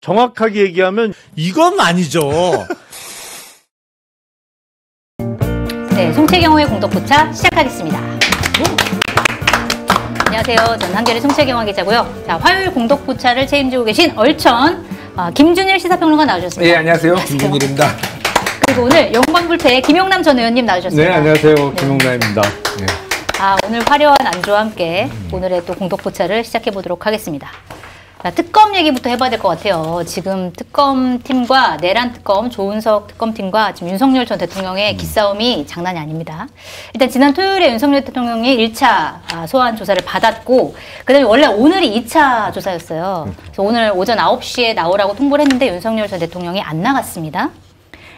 정확하게 얘기하면 이건 아니죠. 네, 송채경호의 공덕포차 시작하겠습니다. 안녕하세요. 저는 한겨레 송채경호 기자고요. 자, 화요일 공덕포차를 책임지고 계신 얼천 김준일 시사평론가 나오셨습니다. 네, 안녕하세요. 김준일입니다. 그리고 오늘 영광불패의 김용남 전 의원님 나오셨습니다. 네, 안녕하세요. 김용남입니다. 네. 오늘 화려한 안주와 함께 오늘의 또 공덕포차를 시작해 보도록 하겠습니다. 자, 특검 얘기부터 해봐야 될 것 같아요. 지금 특검팀과 내란 특검, 조은석 특검팀과 지금 윤석열 전 대통령의 기싸움이 장난이 아닙니다. 일단 지난 토요일에 윤석열 대통령이 1차 소환 조사를 받았고, 그 다음에 원래 오늘이 2차 조사였어요. 그래서 오늘 오전 9시에 나오라고 통보를 했는데 윤석열 전 대통령이 안 나갔습니다.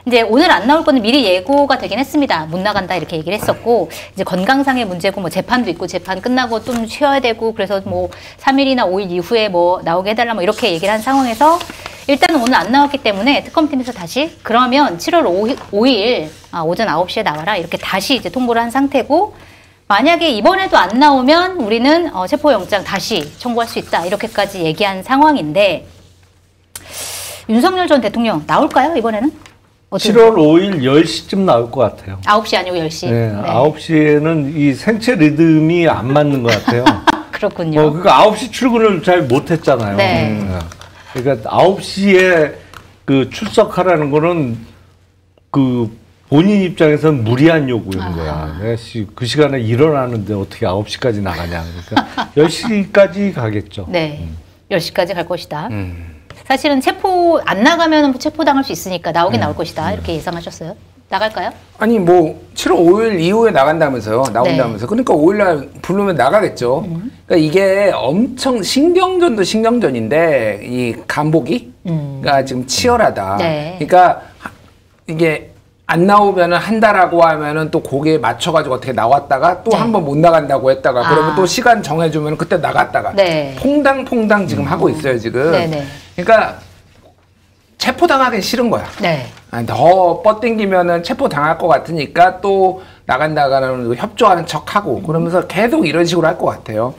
이제 오늘 안 나올 거는 미리 예고가 되긴 했습니다. 못 나간다 이렇게 얘기를 했었고, 이제 건강상의 문제고 뭐 재판도 있고 재판 끝나고 좀 쉬어야 되고 그래서 뭐 3일이나 5일 이후에 뭐 나오게 해달라 뭐 이렇게 얘기를 한 상황에서 일단은 오늘 안 나왔기 때문에 특검팀에서 다시 그러면 7월 5일 오전 9시에 나와라 이렇게 다시 이제 통보를 한 상태고, 만약에 이번에도 안 나오면 우리는 체포영장 다시 청구할 수 있다 이렇게까지 얘기한 상황인데, 윤석열 전 대통령 나올까요 이번에는? 7월 5일 10시쯤 나올 것 같아요. 9시 아니고 10시? 네, 네. 9시에는 이 생체 리듬이 안 맞는 것 같아요. 그렇군요. 그러니까 9시 출근을 잘 못했잖아요. 네. 그러니까 9시에 그 출석하라는 거는 그 본인 입장에서는 무리한 요구인 거야. 내가 그 시간에 일어나는데 어떻게 9시까지 나가냐. 그러니까 10시까지 가겠죠. 네, 10시까지 갈 것이다. 사실은 체포 안 나가면 체포당할 수 있으니까 나오긴 나올 것이다 이렇게 예상하셨어요? 나갈까요? 아니 뭐 7월 5일 이후에 나간다면서요. 나온다면서. 네. 그러니까 5일날 부르면 나가겠죠. 그러니까 이게 엄청 신경전도 신경전인데 이 간보기가 지금 치열하다. 네. 그러니까 이게 안 나오면은 한다라고 하면은 또 거기에 맞춰가지고 어떻게 나왔다가 또 한 번 못 나간다고 했다가 그러면 또 시간 정해주면 그때 나갔다가 퐁당퐁당 지금 하고 있어요 지금. 그러니까 체포당하기 싫은 거야. 네. 더 뻗땡기면은 체포당할 것 같으니까 또 나간다가는 협조하는 척하고 그러면서 계속 이런 식으로 할 것 같아요.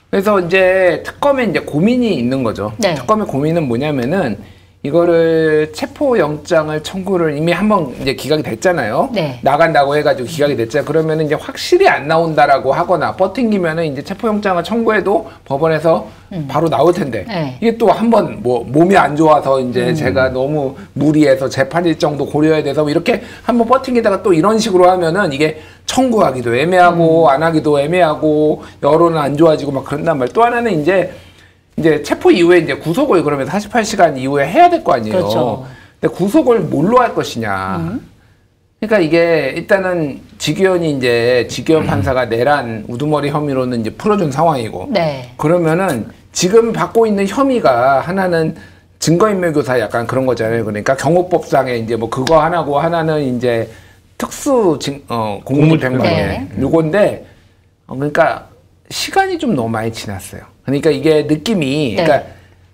그래서 이제 특검에 이제 고민이 있는 거죠. 네. 특검의 고민은 뭐냐면은 이거를 체포영장을 청구를 이미 한번 이제 기각이 됐잖아요. 네. 나간다고 해가지고 기각이 됐잖아요. 그러면은 이제 확실히 안 나온다라고 하거나 버팅기면은 이제 체포영장을 청구해도 법원에서 바로 나올 텐데 네. 이게 또 한번 뭐 몸이 안 좋아서 이제 제가 너무 무리해서 재판 일정도 고려해야 돼서 이렇게 한번 버팅기다가 또 이런 식으로 하면은 이게 청구하기도 애매하고 안 하기도 애매하고 여론은 안 좋아지고 막 그런단 말이에요. 또 하나는 이제 체포 이후에 이제 구속을 그러면 48시간 이후에 해야 될 거 아니에요. 그렇죠. 근데 구속을 뭘로 할 것이냐. 그러니까 이게 일단은 지기현이 이제 지기현 판사가 내란 우두머리 혐의로는 이제 풀어준 상황이고. 네. 그러면은 지금 받고 있는 혐의가 하나는 증거인멸교사 약간 그런 거잖아요. 그러니까 경호법상에 이제 뭐 그거 하나고 하나는 이제 특수 공무집행방해. 네. 요건데 그러니까 시간이 좀 너무 많이 지났어요. 그러니까 이게 느낌이, 그러니까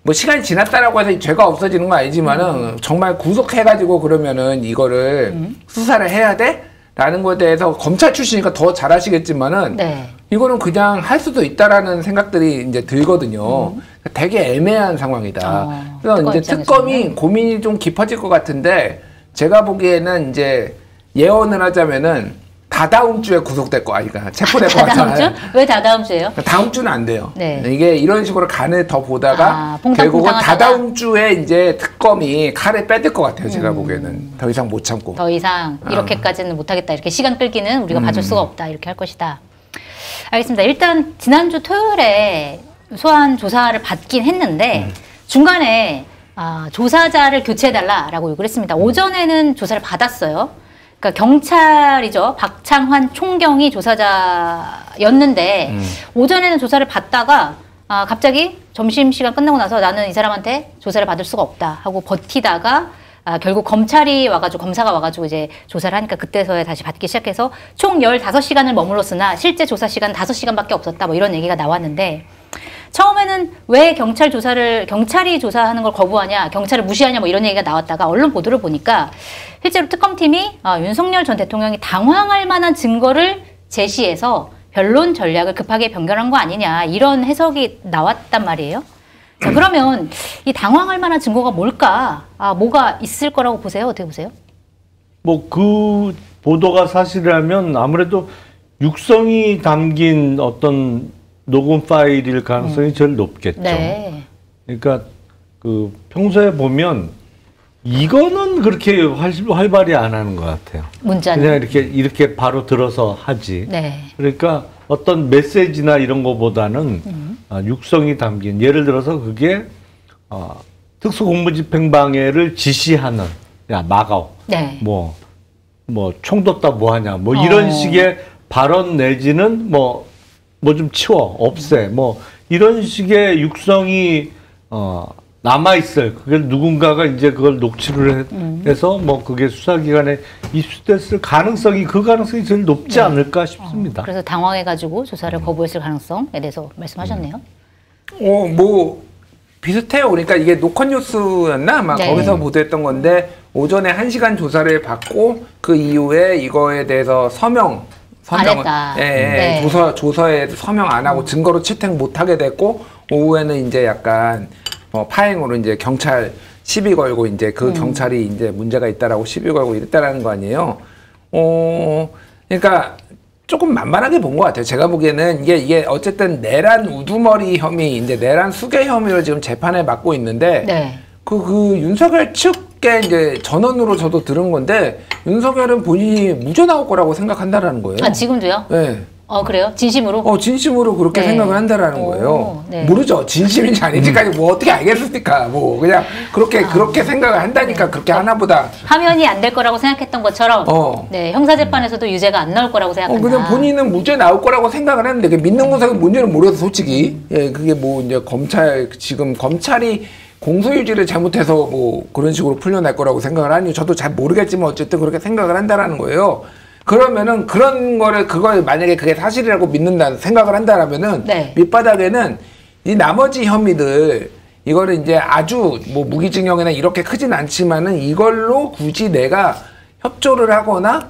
뭐 시간이 지났다라고 해서 죄가 없어지는 건 아니지만은 정말 구속해가지고 그러면은 이거를 수사를 해야 돼? 라는 거에 대해서 검찰 출신이니까 더 잘 아시겠지만은 이거는 그냥 할 수도 있다라는 생각들이 이제 들거든요. 되게 애매한 상황이다. 그래서 이제 특검이 고민이 좀 깊어질 것 같은데 제가 보기에는 이제 예언을 하자면은 다다음 주에 구속될 거 아니까 체포될 거 같아요. 다다음 주? 왜 다다음 주예요? 다음 주는 안 돼요. 네. 이게 이런 식으로 간을 더 보다가 결국은 다다음 주에 이제 특검이 칼을 빼들 것 같아요. 제가 보기에는 더 이상 못 참고. 더 이상 이렇게까지는 못하겠다. 이렇게 시간 끌기는 우리가 봐줄 수가 없다. 이렇게 할 것이다. 알겠습니다. 일단 지난주 토요일에 소환 조사를 받긴 했는데 중간에 조사자를 교체해달라라고 요구를 했습니다. 오전에는 조사를 받았어요. 그러니까 경찰이죠. 박창환 총경이 조사자였는데 오전에는 조사를 받다가 갑자기 점심시간 끝나고 나서 나는 이 사람한테 조사를 받을 수가 없다 하고 버티다가 결국 검찰이 와가지고 검사가 와가지고 이제 조사를 하니까 그때서야 다시 받기 시작해서 총 15시간을 머물렀으나 실제 조사 시간 5시간밖에 없었다 뭐 이런 얘기가 나왔는데 처음에는 왜 경찰이 조사하는 걸 거부하냐, 경찰을 무시하냐 뭐 이런 얘기가 나왔다가 언론 보도를 보니까 실제로 특검팀이 윤석열 전 대통령이 당황할 만한 증거를 제시해서 변론 전략을 급하게 변경한 거 아니냐 이런 해석이 나왔단 말이에요. 자, 그러면 이 당황할 만한 증거가 뭘까? 뭐가 있을 거라고 보세요? 어떻게 보세요? 뭐 그 보도가 사실이라면 아무래도 육성이 담긴 어떤 녹음 파일일 가능성이 제일 높겠죠. 네. 그러니까 그 평소에 보면 이거는 그렇게 활발히 안 하는 것 같아요. 문자는. 그냥 이렇게 바로 들어서 하지. 네. 그러니까 어떤 메시지나 이런 거보다는 육성이 담긴, 예를 들어서 그게 특수공무집행방해를 지시하는, 야 막아, 네. 뭐 총 뒀다 뭐 하냐, 뭐 이런 식의 발언 내지는 뭐 좀 치워, 없애, 뭐 이런 식의 육성이 남아있을, 그걸 누군가가 이제 그걸 녹취를 해서 뭐 그게 수사기관에 입수됐을 가능성이, 그 가능성이 제일 높지 네. 않을까 싶습니다. 그래서 당황해가지고 조사를 거부했을 가능성에 대해서 말씀하셨네요. 뭐 비슷해요. 그러니까 이게 노컷뉴스였나 아마 네. 거기서 보도했던 건데, 오전에 1시간 조사를 받고 그 이후에 이거에 대해서 안 했다. 네. 조서에 서명 안 하고 증거로 채택 못 하게 됐고, 오후에는 이제 약간 파행으로 이제 경찰 시비 걸고, 이제 그 경찰이 이제 문제가 있다라고 시비 걸고 이랬다라는 거 아니에요. 그러니까 조금 만만하게 본 것 같아요. 제가 보기에는 이게 어쨌든 내란 우두머리 혐의, 이제 내란 수괴 혐의로 지금 재판에 맡고 있는데, 네. 그 윤석열 측의 이제 전언으로 저도 들은 건데, 윤석열은 본인이 무죄 나올 거라고 생각한다라는 거예요. 지금도요? 네. 그래요? 진심으로? 진심으로 그렇게 네. 생각을 한다라는 거예요. 네. 모르죠. 진심인지 아닌지까지 뭐 어떻게 알겠습니까? 뭐 그냥 그렇게 생각을 한다니까 그렇게 하나 보다. 하면이 안 될 거라고 생각했던 것처럼 네, 형사재판에서도 유죄가 안 나올 거라고 생각한다. 그냥 본인은 무죄 나올 거라고 생각을 했는데, 그 믿는 것은 뭔지는 모르겠어, 솔직히. 예, 그게 뭐 이제 지금 검찰이 공소유지를 잘못해서 뭐 그런 식으로 풀려날 거라고 생각을 하니 저도 잘 모르겠지만 어쨌든 그렇게 생각을 한다라는 거예요. 그러면은 그걸 만약에 그게 사실이라고 믿는다 생각을 한다라면은 네. 밑바닥에는 이 나머지 혐의들, 이거를 이제 아주 뭐 무기징역이나 이렇게 크진 않지만은 이걸로 굳이 내가 협조를 하거나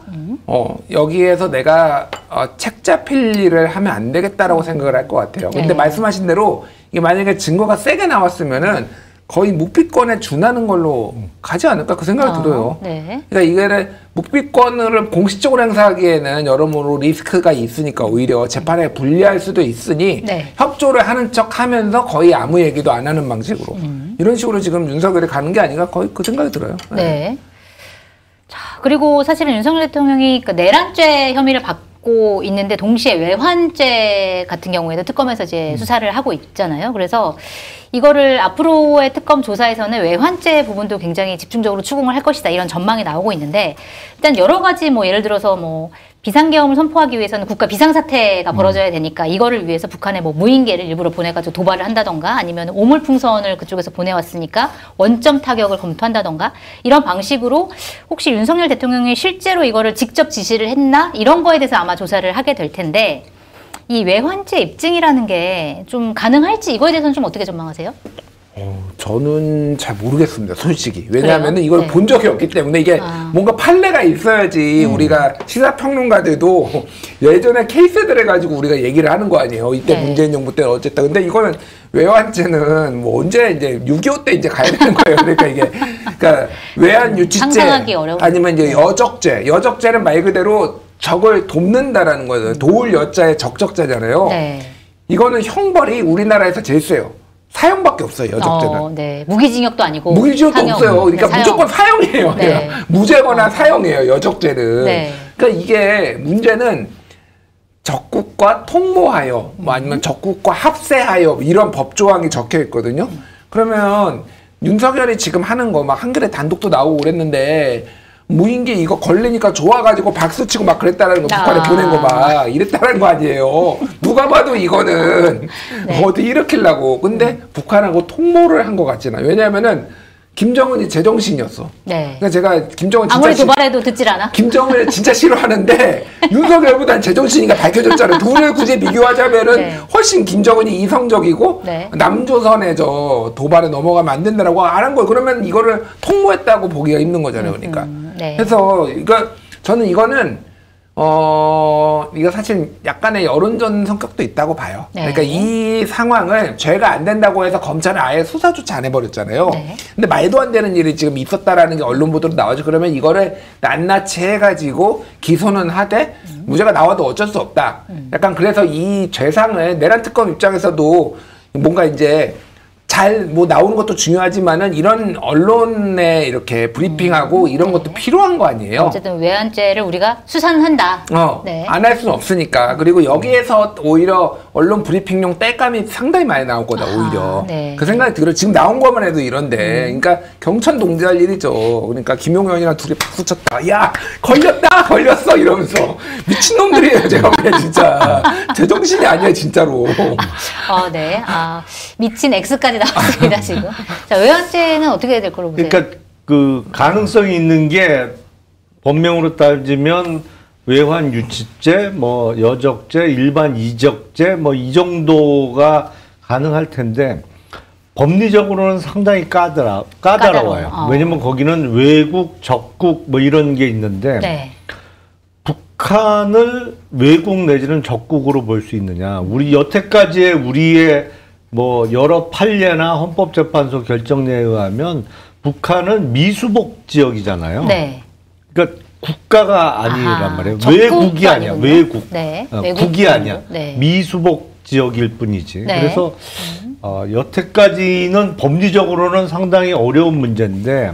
여기에서 내가 책자 필리를 하면 안 되겠다라고 생각을 할 것 같아요. 근데 네. 말씀하신 대로 이게 만약에 증거가 세게 나왔으면은 거의 묵비권에 준하는 걸로 가지 않을까, 그 생각이 들어요. 네. 그러니까 이거를 묵비권을 공식적으로 행사하기에는 여러모로 리스크가 있으니까 오히려 재판에 불리할 수도 있으니 네. 협조를 하는 척하면서 거의 아무 얘기도 안 하는 방식으로 이런 식으로 지금 윤석열이 가는 게 아닌가, 거의 그 생각이 들어요. 네. 자, 그리고 사실은 윤석열 대통령이 그 내란죄 혐의를 받고 있는데 동시에 외환죄 같은 경우에도 특검에서 이제 수사를 하고 있잖아요. 그래서 이거를 앞으로의 특검 조사에서는 외환죄 부분도 굉장히 집중적으로 추궁을 할 것이다, 이런 전망이 나오고 있는데, 일단 여러 가지 뭐 예를 들어서 뭐 비상계엄을 선포하기 위해서는 국가 비상사태가 벌어져야 되니까 이거를 위해서 북한에 뭐 무인계를 일부러 보내가지고 도발을 한다던가, 아니면 오물풍선을 그쪽에서 보내왔으니까 원점 타격을 검토한다던가, 이런 방식으로 혹시 윤석열 대통령이 실제로 이거를 직접 지시를 했나, 이런 거에 대해서 아마 조사를 하게 될 텐데, 이 외환죄 입증이라는 게 좀 가능할지, 이거에 대해서는 좀 어떻게 전망하세요? 저는 잘 모르겠습니다, 솔직히. 왜냐하면 이걸 네. 본 적이 없기 때문에 이게 뭔가 판례가 있어야지 우리가 시사평론가들도 예전에 케이스들을 가지고 우리가 얘기를 하는 거 아니에요. 이때 네. 문재인 정부 때는 어쨌든. 근데 이거는 외환죄는 뭐 언제 이제 6.25 때 이제 가야 되는 거예요. 그러니까 이게 그러니까 외환 유치죄 상상하기 어려운. 아니면 이제 여적죄. 여적죄는 말 그대로 적을 돕는다라는 거예요. 도울 여자의 적적자잖아요. 네. 이거는 형벌이 우리나라에서 제일 세요. 사형밖에 없어요, 여적죄는. 네. 무기징역도 아니고 무기징역도 사형. 없어요. 그러니까 네, 무조건 사형이에요. 네. 그냥 무죄거나 사형이에요, 여적죄는. 네. 그러니까 이게 문제는 적국과 통모하여, 뭐 아니면 적국과 합세하여, 이런 법조항이 적혀 있거든요. 그러면 윤석열이 지금 하는 거 막 한겨레 단독도 나오고 그랬는데, 무인기 이거 걸리니까 좋아가지고 박수치고 막 그랬다라는 거, 북한에 보낸 거 막 이랬다라는 거 아니에요. 누가 봐도 이거는 네. 어디 일으키려고. 근데 북한하고 통모를 한 것 같지는. 왜냐하면은 김정은이 제정신이었어. 네. 그러니까 제가 김정은 진짜 아무리 도발해도 듣질 않아. 김정은을 진짜 싫어하는데 윤석열보다는 제정신이가 밝혀졌잖아요. 둘을 굳이 비교하자면은 네. 훨씬 김정은이 이성적이고 네. 남조선에 저 도발에 넘어가면 안 된다라고 안 한 거예요. 그러면 이거를 통모했다고 보기가 힘든 거잖아요. 그러니까. 네. 그래서 저는 이거는 이거 사실 약간의 여론전 성격도 있다고 봐요. 네. 그러니까 이 상황을 죄가 안 된다고 해서 검찰은 아예 수사조차 안 해버렸잖아요. 네. 근데 말도 안 되는 일이 지금 있었다라는 게 언론 보도로 나오죠. 그러면 이거를 낱낱이 해가지고 기소는 하되 무죄가 나와도 어쩔 수 없다. 약간 그래서 이 죄상을 내란 특검 입장에서도 뭔가 이제 잘 뭐 나오는 것도 중요하지만은 이런 언론에 이렇게 브리핑하고 이런 것도 필요한 거 아니에요. 어쨌든 외환죄를 우리가 수사는 한다. 네. 안 할 수는 없으니까. 그리고 여기에서 오히려 언론 브리핑용 땔감이 상당히 많이 나올 거다, 오히려. 네. 그 생각이 들어. 지금 나온 것만 해도 이런데. 그러니까 경천 동지할 일이죠. 그러니까 김용현이랑 둘이 박수 쳤다. 야, 걸렸어! 이러면서. 미친놈들이에요, 제가 보기엔 진짜. 제정신이 아니야, 진짜로. 네. 미친 X까지 나왔습니다, 지금. 자, 외환죄는 어떻게 해야 될 거로 보세요? 그러니까 그 가능성이 있는 게 법명으로 따지면 외환 유치죄, 뭐 여적죄, 일반 이적죄 뭐 이 정도가 가능할 텐데 법리적으로는 상당히 까다로워요. 왜냐면 거기는 외국, 적국 뭐 이런 게 있는데 네. 북한을 외국 내지는 적국으로 볼 수 있느냐. 우리 여태까지의 우리의 뭐 여러 판례나 헌법재판소 결정례에 의하면 북한은 미수복 지역이잖아요. 네. 그러니까 국가가 아니란 말이에요. 외국이 아니야. 외국. 네. 국이 아니야. 네. 미수복 지역일 뿐이지. 네. 그래서 여태까지는 법리적으로는 상당히 어려운 문제인데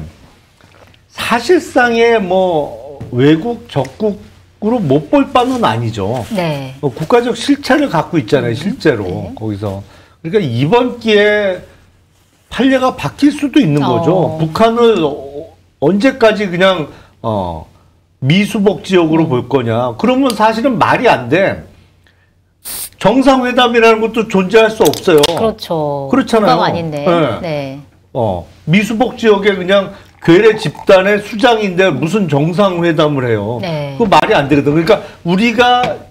사실상의 뭐 외국 적국으로 못 볼 바는 아니죠. 네. 국가적 실체를 갖고 있잖아요. 실제로 네. 거기서. 그러니까 이번 기회에 판례가 바뀔 수도 있는 거죠. 북한을 언제까지 그냥 미수복 지역으로 볼 거냐. 그러면 사실은 말이 안 돼. 정상회담이라는 것도 존재할 수 없어요. 그렇죠. 그렇잖아요. 국가가 아닌데. 네. 네. 미수복 지역에 그냥 괴뢰 집단의 수장인데 무슨 정상회담을 해요. 네. 그거 말이 안 되거든. 그러니까 우리가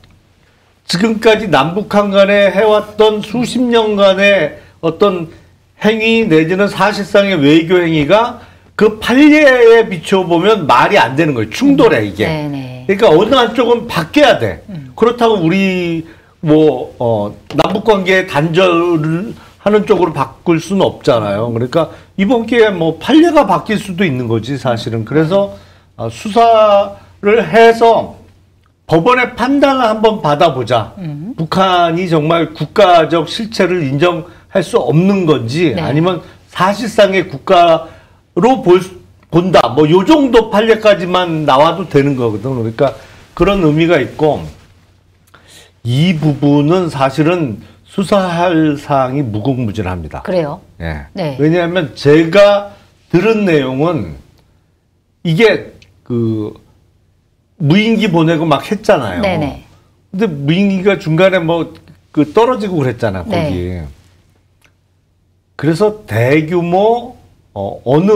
지금까지 남북한 간에 해왔던 수십 년간의 어떤 행위 내지는 사실상의 외교 행위가 그 판례에 비춰보면 말이 안 되는 거예요. 충돌해, 이게. 네네. 그러니까 어느 한쪽은 바뀌어야 돼. 그렇다고 우리 남북 관계의 단절을 하는 쪽으로 바꿀 수는 없잖아요. 그러니까 이번 기회에 뭐 판례가 바뀔 수도 있는 거지, 사실은. 그래서 수사를 해서 법원의 판단을 한번 받아보자. 북한이 정말 국가적 실체를 인정할 수 없는 건지 네. 아니면 사실상의 국가로 본다. 뭐 요 정도 판례까지만 나와도 되는 거거든. 그러니까 그런 의미가 있고 이 부분은 사실은 수사할 사항이 무궁무진합니다. 그래요? 예. 네. 왜냐하면 제가 들은 내용은 이게 무인기 보내고 막 했잖아요. 네네. 근데 무인기가 중간에 떨어지고 그랬잖아, 거기. 네. 그래서 대규모, 어느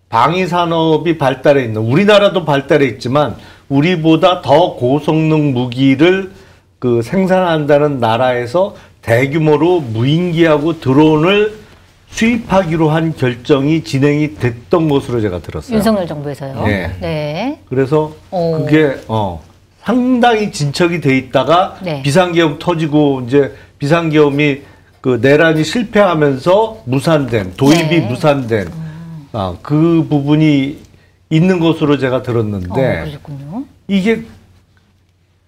방위 산업이 발달해 있는, 우리나라도 발달해 있지만, 우리보다 더 고성능 무기를 생산한다는 나라에서 대규모로 무인기하고 드론을 수입하기로 한 결정이 진행이 됐던 것으로 제가 들었어요. 윤석열 정부에서요. 네. 네. 그래서 그게 상당히 진척이 돼 있다가 네. 비상계엄 터지고 이제 비상계엄이 내란이 실패하면서 무산된 도입이 네. 무산된 그 부분이 있는 것으로 제가 들었는데 그러셨군요. 이게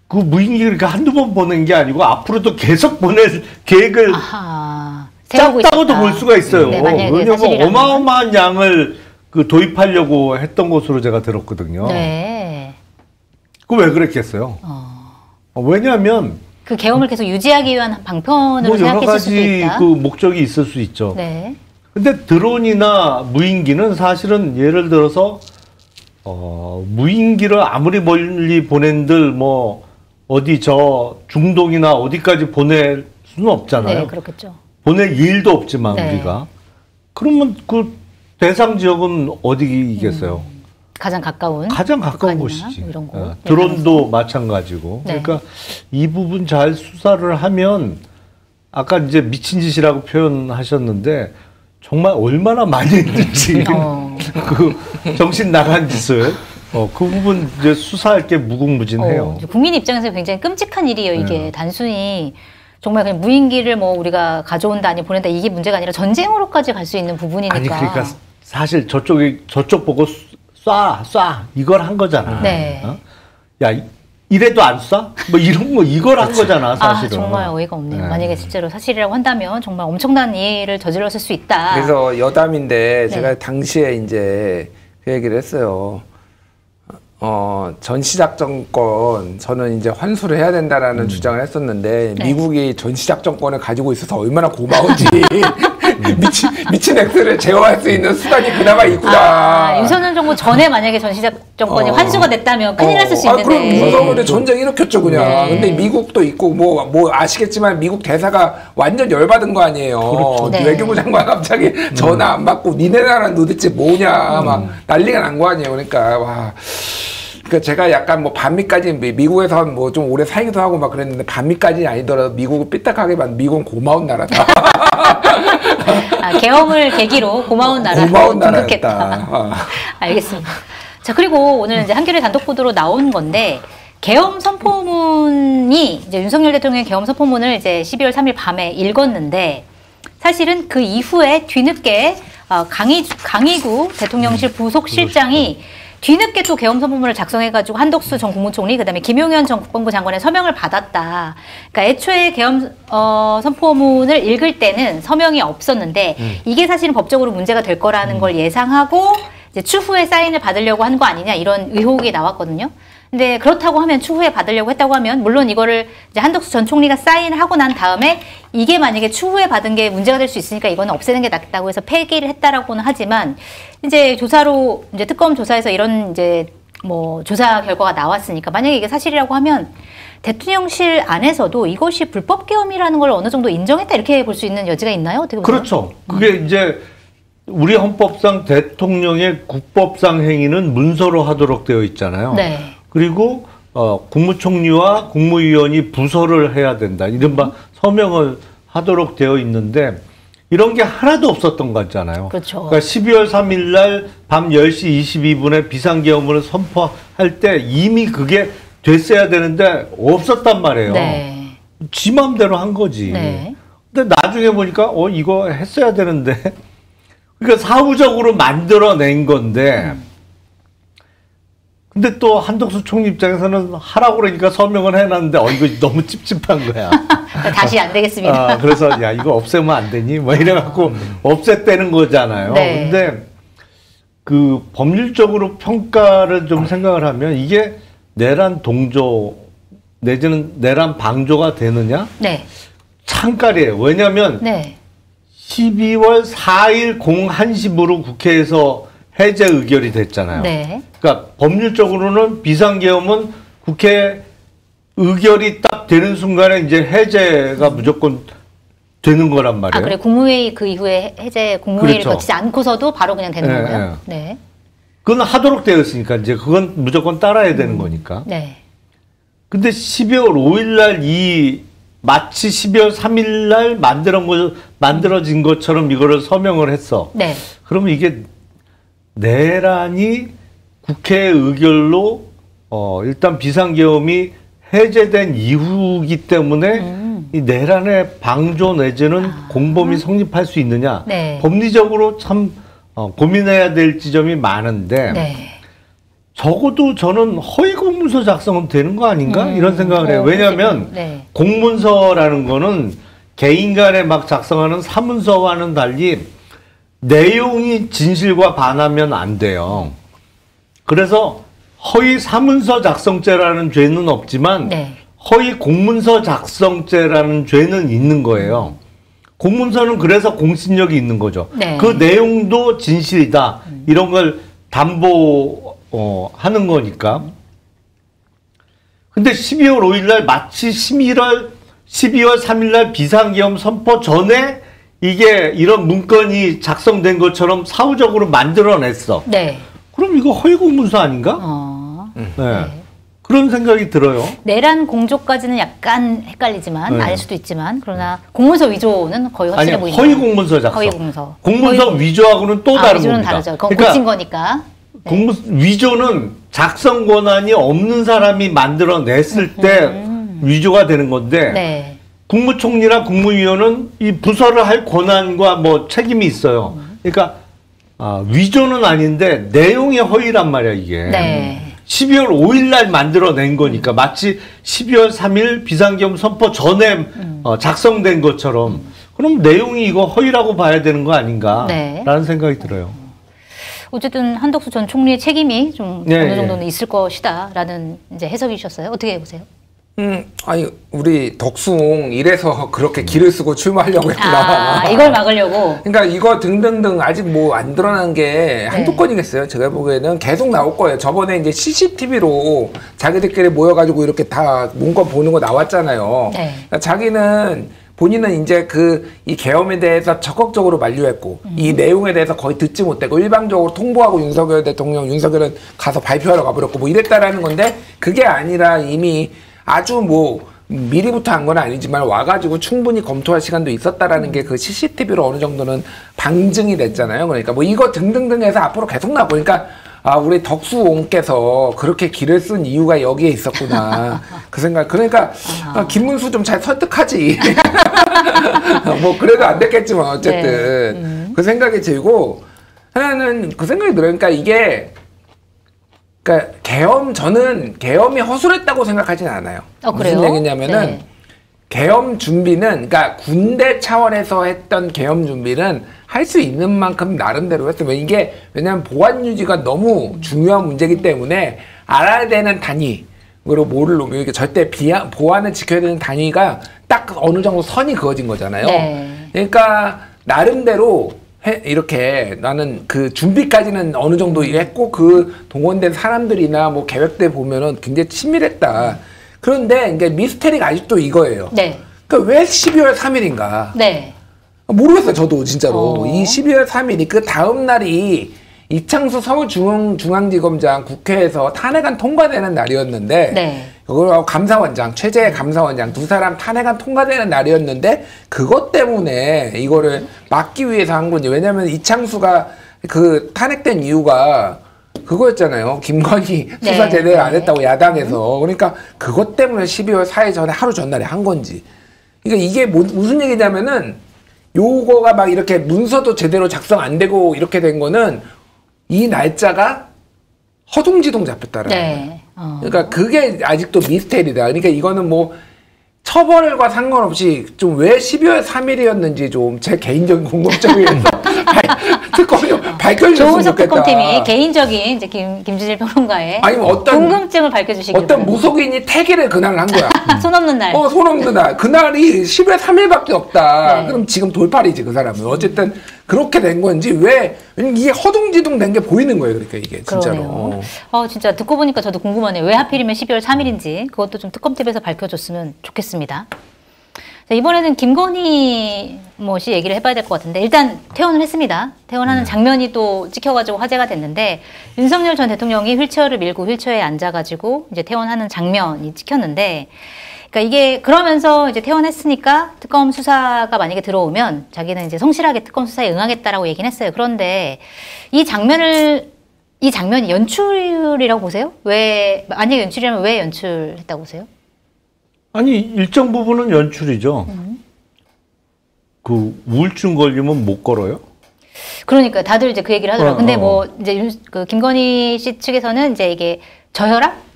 그 무인기를 이렇게 한두 번 보낸 게 아니고 앞으로도 계속 보낼 계획을 짰다고도 볼 수가 있어요. 네, 왜냐면 어마어마한 양을 도입하려고 했던 것으로 제가 들었거든요. 네. 그 왜 그랬겠어요? 왜냐하면 그 계엄을 계속 유지하기 위한 방편으로 여러 생각했을 수도 가지 있다. 목적이 있을 수 있죠. 네. 근데 드론이나 무인기는 사실은 예를 들어서 무인기를 아무리 멀리 보낸들 어디 중동이나 어디까지 보낼 수는 없잖아요. 네, 그렇겠죠. 보낼 일도 없지만 네. 우리가. 그러면 그 대상 지역은 어디겠어요? 가장 가까운 가까운 북한이나 곳이지. 이런 곳. 드론도 마찬가지고. 네. 그러니까 이 부분 잘 수사를 하면 아까 이제 미친 짓이라고 표현하셨는데 정말 얼마나 많이 했는지 그 정신 나간 짓을 그 부분 이제 수사할 게 무궁무진해요. 국민 입장에서 굉장히 끔찍한 일이에요. 이게 단순히 정말 그냥 무인기를 뭐 우리가 가져온다 아니 보낸다 이게 문제가 아니라 전쟁으로까지 갈 수 있는 부분이니까. 아니 그러니까 사실 저쪽 보고 쏴 이걸 한 거잖아. 네. 야 이래도 안 쏴? 뭐 이런 거 이걸 한 거잖아 사실은. 정말 어이가 없네요. 만약에 실제로 사실이라고 한다면 정말 엄청난 일을 저질렀을 수 있다. 그래서 여담인데 제가 당시에 이제 그 얘기를 했어요. 전시작전권 저는 이제 환수를 해야 된다라는 주장을 했었는데 미국이 전시작전권을 가지고 있어서 얼마나 고마운지 미친 액들을 제어할 수 있는 수단이 그나마 있구나. 윤석열 정부 전에 만약에 전시작전권이 환수가 됐다면 큰일 났을 수 있는데. 그럼 윤석열이 전쟁 일으켰죠 그냥. 근데 미국도 있고 뭐 아시겠지만 미국 대사가 완전 열받은 거 아니에요. 그렇죠. 외교부 장관 갑자기 전화 안 받고 니네 나라는 도대체 뭐냐 막 난리가 난 거 아니에요. 그러니까 와. 그러니까 제가 약간 뭐 반미까지 미국에서 뭐 좀 오래 살기도 하고 막 그랬는데 반미까지는 아니더라도 미국을 삐딱하게만 미국은 고마운 나라다. 계엄을 계기로 고마운 나라로 등극했다. 알겠습니다. 자 그리고 오늘 이제 한겨레 단독 보도로 나온 건데 계엄 선포문이 이제 윤석열 대통령의 계엄 선포문을 이제 12월 3일 밤에 읽었는데 사실은 그 이후에 뒤늦게 강희구 대통령실 부속실장이 뒤늦게 또 계엄 선포문을 작성해가지고 한덕수 전 국무총리 그다음에 김용현 전 국방부 장관의 서명을 받았다. 그러니까 애초에 계엄 선포문을 읽을 때는 서명이 없었는데 이게 사실은 법적으로 문제가 될 거라는 걸 예상하고 이제 추후에 사인을 받으려고 한 거 아니냐 이런 의혹이 나왔거든요. 근데 그렇다고 하면 추후에 받으려고 했다고 하면 물론 이거를 이제 한덕수 전 총리가 사인을 하고 난 다음에 이게 만약에 추후에 받은 게 문제가 될 수 있으니까 이거는 없애는 게 낫다고 해서 폐기를 했다라고는 하지만 이제 조사로 이제 특검 조사에서 이런 이제 뭐 조사 결과가 나왔으니까 만약에 이게 사실이라고 하면 대통령실 안에서도 이것이 불법 계엄이라는 걸 어느 정도 인정했다 이렇게 볼 수 있는 여지가 있나요? 어떻게 보세요? 그렇죠. 그게 이제 우리 헌법상 대통령의 국법상 행위는 문서로 하도록 되어 있잖아요. 네. 그리고 국무총리와 국무위원이 부서를 해야 된다. 이른바 서명을 하도록 되어 있는데 이런 게 하나도 없었던 거잖아요. 그렇죠. 그러니까 12월 3일 날 밤 10시 22분에 비상계엄을 선포할 때 이미 그게 됐어야 되는데 없었단 말이에요. 네. 지 마음대로 한 거지. 네. 근데 나중에 보니까 이거 했어야 되는데 그러니까 사후적으로 만들어낸 건데 근데 또 한덕수 총리 입장에서는 하라고 그러니까 서명을 해놨는데 이거 너무 찝찝한 거야. 다시 안 되겠습니다. 그래서 야 이거 없애면 안 되니? 뭐 이래갖고 없앴다는 거잖아요. 네. 근데 그 법률적으로 평가를 좀 생각을 하면 이게 내란 동조 내지는 내란 방조가 되느냐? 네. 창깔이에요. 왜냐하면 네. 12월 4일 01시부로 국회에서 해제 의결이 됐잖아요. 네. 그러니까 법률적으로는 비상계엄은 국회 의결이 딱 되는 순간에 이제 해제가 무조건 되는 거란 말이에요. 그래 국무회의 그 이후에 해제 국무회의를 그렇죠. 거치지 않고서도 바로 그냥 되는 네, 거예요. 네. 그건 하도록 되어 있으니까 이제 그건 무조건 따라야 되는 거니까. 네. 근데 12월 5일 날 마치 12월 3일 날 만들어진 것처럼 이거를 서명을 했어. 네. 그러면 이게 내란이 국회 의결로 일단 비상계엄이 해제된 이후이기 때문에 이 내란의 방조 내지는 공범이 성립할 수 있느냐. 네. 법리적으로 참 고민해야 될 지점이 많은데 네. 적어도 저는 허위 공문서 작성은 되는 거 아닌가 이런 생각을 해요. 왜냐하면 네. 공문서라는 거는 개인 간에 막 작성하는 사문서와는 달리 내용이 진실과 반하면 안 돼요. 그래서 허위 사문서 작성죄라는 죄는 없지만 네. 허위 공문서 작성죄라는 죄는 있는 거예요. 공문서는 그래서 공신력이 있는 거죠. 네. 그 내용도 진실이다. 이런 걸 담보하는 거니까. 근데 12월 5일 날 마치 12월 3일 날 비상계엄 선포 전에 이게 이런 문건이 작성된 것처럼 사후적으로 만들어냈어. 네. 그럼 이거 허위 공문서 아닌가? 네. 그런 생각이 들어요. 내란 공조까지는 약간 헷갈리지만 네. 아닐 수도 있지만 그러나 공문서 위조는 거의 확실해 아니, 보인다. 허위 공문서 작성. 허위 공문서. 공문서 위조하고는 또 다른 위조는 겁니다. 다르죠. 그건 고친 거니까. 위조는 작성 권한이 없는 사람이 만들어냈을 때 위조가 되는 건데 네. 국무총리나 국무위원은 이 부서를 할 권한과 뭐 책임이 있어요. 그러니까 위조는 아닌데 내용의 허위란 말이야 이게. 네. 12월 5일 날 만들어낸 거니까 마치 12월 3일 비상계엄 선포 전에 작성된 것처럼 그럼 내용이 이거 허위라고 봐야 되는 거 아닌가라는 네. 생각이 들어요. 어쨌든 한덕수 전 총리의 책임이 좀 네, 어느 정도는 있을 것이다라는 이제 해석이셨어요. 어떻게 보세요? 아니 우리 덕수옹 이래서 그렇게 기를 쓰고 출마하려고 했구나. 이걸 막으려고. 그러니까 이거 등등등 아직 뭐 안 드러난 게 한두 네. 건이겠어요. 제가 보기에는 계속 나올 거예요. 저번에 이제 CCTV로 자기들끼리 모여가지고 이렇게 다 문건 보는 거 나왔잖아요. 네. 그러니까 본인은 이제 이 계엄에 대해서 적극적으로 만류했고 이 내용에 대해서 거의 듣지 못했고 일방적으로 통보하고 윤석열은 가서 발표하러 가버렸고 뭐 이랬다라는 건데 그게 아니라 이미 아주 뭐 미리부터 한 건 아니지만 와가지고 충분히 검토할 시간도 있었다라는 게 그 CCTV로 어느 정도는 방증이 됐잖아요. 그러니까 뭐 이거 등등등 해서 앞으로 계속 나보니까 우리 덕수옹께서 그렇게 기를 쓴 이유가 여기에 있었구나. 그 생각. 그러니까 김문수 좀 잘 설득하지. 뭐 그래도 안 됐겠지만 어쨌든 그 생각이 들고 하나는 그 생각이 들어요. 그러니까 이게 그러니까 저는 계엄이 허술했다고 생각하진 않아요. 그래요? 무슨 얘기냐면은 네. 계엄 준비는 그러니까 군대 차원에서 했던 계엄 준비는 할 수 있는 만큼 나름대로 했어요. 이게 왜냐하면 보안 유지가 너무 중요한 문제이기 때문에 알아야 되는 단위 그리고 뭐를 이게 절대 보안을 지켜야 되는 단위가 딱 어느 정도 선이 그어진 거잖아요. 네. 그러니까 나름대로 이렇게 나는 그 준비까지는 어느 정도 했고 그 동원된 사람들이나 뭐 계획들 보면은 굉장히 치밀했다. 그런데 이게 미스테리가 아직도 이거예요. 네. 그러니까 왜 12월 3일인가? 네. 모르겠어요. 저도 진짜로. 이 12월 3일이 그 다음 날이 이창수 서울중앙지검장 국회에서 탄핵안 통과되는 날이었는데 네. 그리고 감사원장 최재 감사원장 두 사람 탄핵안 통과되는 날이었는데 그것 때문에 이거를 막기 위해서 한 건지. 왜냐하면 이창수가 그 탄핵된 이유가 그거였잖아요. 김건희 수사 제대로 안 했다고 야당에서. 그러니까 그것 때문에 12월 4일 전에 하루 전날에 한 건지. 그러니까 이게 무슨 얘기냐면은 요거가 막 이렇게 문서도 제대로 작성 안 되고 이렇게 된 거는 이 날짜가 허둥지둥 잡혔다라는 네. 거예요. 그러니까 그게 아직도 미스테리다. 그러니까 이거는 뭐 처벌과 상관없이 좀 왜 12월 3일이었는지 좀 제 개인적인 궁금증을 위해서 특검이 밝혀주셨으면 조은석 좋겠다. 특검팀이 개인적인 이제 김준일 평론가의 아니면 궁금증을 밝혀주시기 어떤 무속인이 태기를 그날 한 거야. 손 없는 날. 손 없는 날. 그날이 10월 3일밖에 없다. 네. 그럼 지금 돌팔이지, 그 사람은. 어쨌든 그렇게 된 건지 왜 이게 허둥지둥 된 게 보이는 거예요. 그러니까 이게 진짜로. 그러네요. 진짜 듣고 보니까 저도 궁금하네요. 왜 하필이면 12월 3일인지 그것도 좀 특검팀에서 밝혀줬으면 좋겠습니다. 자, 이번에는 김건희 씨 얘기를 해봐야 될 것 같은데 일단 퇴원을 했습니다. 퇴원하는 장면이 또 찍혀가지고 화제가 됐는데 윤석열 전 대통령이 휠체어를 밀고 휠체어에 앉아가지고 이제 퇴원하는 장면이 찍혔는데 그러니까 이게 그러면서 이제 퇴원했으니까 특검 수사가 만약에 들어오면 자기는 이제 성실하게 특검 수사에 응하겠다라고 얘기는 했어요. 그런데 이 장면이 연출이라고 보세요? 만약에 연출이라면 왜 연출했다고 보세요? 아니 일정 부분은 연출이죠. 그 우울증 걸리면 못 걸어요? 그러니까 다들 이제 그 얘기를 하더라고요. 근데 뭐 이제 그 김건희 씨 측에서는 이제 이게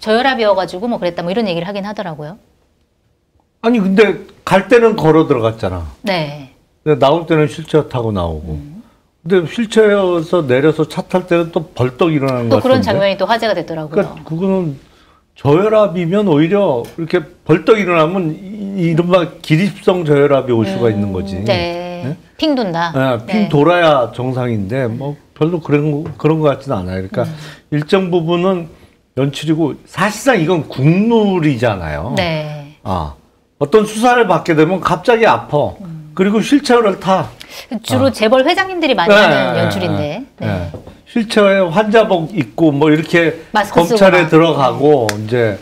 저혈압이어가지고 뭐 그랬다 뭐 이런 얘기를 하긴 하더라고요. 아니 근데 갈 때는 걸어 들어갔잖아. 네. 근데 나올 때는 휠체어 타고 나오고. 근데 휠체어에서 내려서 차 탈 때는 또 벌떡 일어나는 거 같은데. 또 그런 장면이 또 화제가 됐더라고요. 그러니까 그거는 저혈압이면 오히려 이렇게 벌떡 일어나면 이른바 기립성 저혈압이 올 수가 있는 거지. 네. 네? 핑 돈다. 네, 핑 돌아야 정상인데 뭐 별로 그런 것 같지는 않아요. 그러니까 일정 부분은 연출이고 사실상 이건 국룰이잖아요. 네. 어떤 수사를 받게 되면 갑자기 아파. 그리고 휠체어를 타. 주로 재벌 회장님들이 많이 하는 연출인데. 네. 휠체어에 환자복 입고 뭐 이렇게 검찰에 들어가고 이제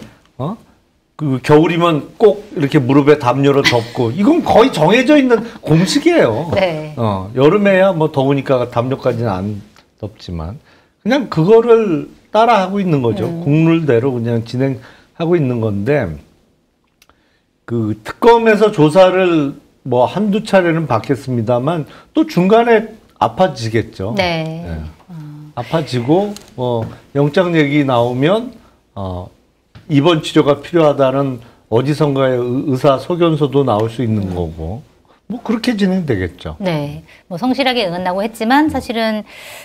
그 겨울이면 꼭 이렇게 무릎에 담요를 덮고 이건 거의 정해져 있는 공식이에요. 네. 여름에야 뭐 더우니까 담요까지는 안 덮지만 그냥 그거를 따라하고 있는 거죠. 국룰대로 그냥 진행하고 있는 건데 그 특검에서 조사를 뭐 한두 차례는 받겠습니다만 또 중간에 아파지겠죠. 네. 네. 아파지고 영장 얘기 나오면 입원 치료가 필요하다는 어디선가의 의사 소견서도 나올 수 있는 거고 뭐 그렇게 진행되겠죠. 네. 뭐 성실하게 응한다고 했지만 사실은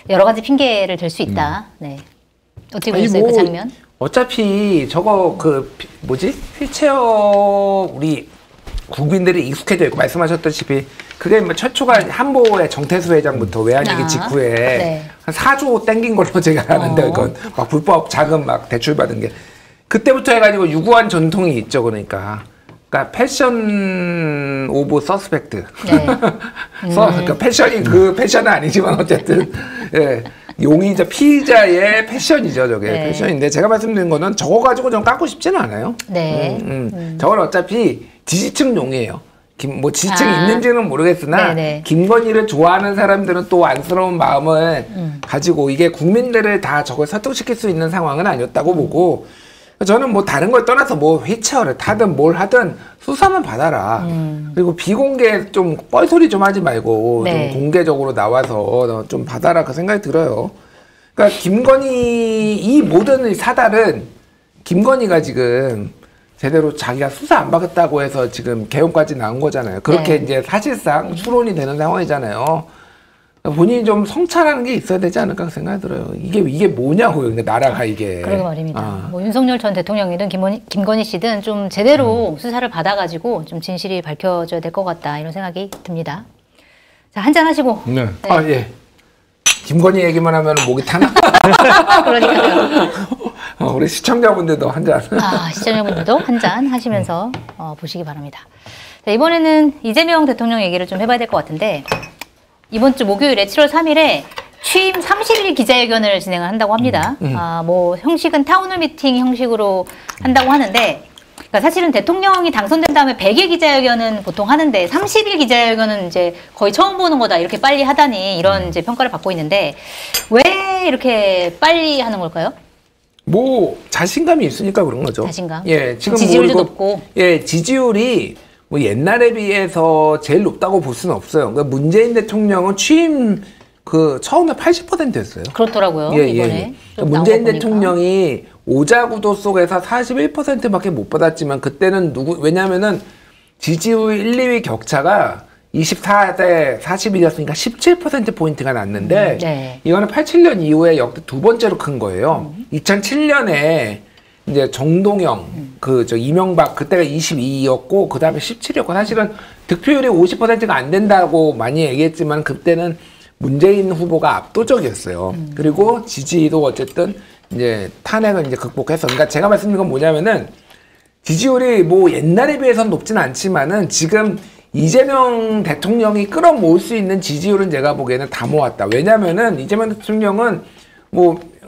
여러 가지 핑계를 들 수 있다. 네. 어떻게 보셨어요, 그 장면? 어차피 저거 휠체어 우리 국민들이 익숙해져 있고 말씀하셨다시피 그게 뭐 최초가 한보의 정태수 회장부터 외환위기 직후에 네. 한 4조 땡긴 걸로 제가 아는데 그건 막 불법 자금 막 대출 받은 게 그때부터 해가지고 유구한 전통이 있죠. 그러니까 패션 오브 서스펙트. 네. 그러니까 패션이 그 패션은 아니지만 어쨌든 예. 용의자 피의자의 패션이죠. 저게 네. 패션인데 제가 말씀드린 거는 저거 가지고 좀 깎고 싶지는 않아요. 네. 저건 어차피 지지층 용이에요. 뭐 지지층이 있는지는 모르겠으나 네네. 김건희를 좋아하는 사람들은 또 안쓰러운 마음을 가지고 이게 국민들을 다 저걸 설득시킬 수 있는 상황은 아니었다고 보고 저는 뭐 다른 걸 떠나서 뭐 휠체어를 타든 뭘 하든 수사만 받아라. 그리고 비공개 좀 뻘소리 좀 하지 말고 네. 좀 공개적으로 나와서 좀 받아라 그 생각이 들어요. 그러니까 김건희 이 모든 사달은 김건희가 지금 제대로 자기가 수사 안 받겠다고 해서 지금 개헌까지 나온 거잖아요. 그렇게 네. 이제 사실상 추론이 되는 상황이잖아요. 본인이 좀 성찰하는 게 있어야 되지 않을까 생각이 들어요. 이게 뭐냐고요. 근데 나라가 이게. 그러게 말입니다. 뭐 윤석열 전 대통령이든 김건희 씨든 좀 제대로 수사를 받아가지고 좀 진실이 밝혀져야 될 것 같다 이런 생각이 듭니다. 자, 한잔 하시고. 네. 아 예. 김건희 얘기만 하면 목이 타나? 그러니까요. 우리 시청자분들도 한 잔. 시청자분들도 한잔 하시면서 보시기 바랍니다. 자, 이번에는 이재명 대통령 얘기를 좀 해봐야 될 것 같은데 이번 주 목요일에 7월 3일에 취임 30일 기자회견을 진행을 한다고 합니다. 뭐 형식은 타운홀 미팅 형식으로 한다고 하는데 그러니까 사실은 대통령이 당선된 다음에 100일 기자회견은 보통 하는데 30일 기자회견은 이제 거의 처음 보는 거다 이렇게 빨리 하다니 이런 이제 평가를 받고 있는데 왜 이렇게 빨리 하는 걸까요? 뭐 자신감이 있으니까 그런 거죠. 자신감. 예, 지금 지지율도 뭐 높고. 예, 지지율이 뭐 옛날에 비해서 제일 높다고 볼 수는 없어요. 그러니까 문재인 대통령은 취임 처음에 80%였어요. 그렇더라고요. 예, 이번에. 예. 그러니까 문재인 대통령이 오자구도 속에서 41%밖에 못 받았지만 그때는 왜냐면은 지지율 1, 2위 격차가 24대 41이었으니까 17%포인트가 났는데 네. 이거는 87년 이후에 역대 두 번째로 큰 거예요. 2007년에 이제 정동영, 이명박, 그때가 22였고, 그 다음에 17이었고, 사실은 득표율이 50%가 안 된다고 많이 얘기했지만, 그때는 문재인 후보가 압도적이었어요. 그리고 지지도 어쨌든 이제 탄핵을 이제 극복해서. 그러니까 제가 말씀드린 건 뭐냐면은, 지지율이 뭐 옛날에 비해서는 높지는 않지만은, 지금 이재명 대통령이 끌어모을 수 있는 지지율은 제가 보기에는 다 모았다. 왜냐면은, 이재명 대통령은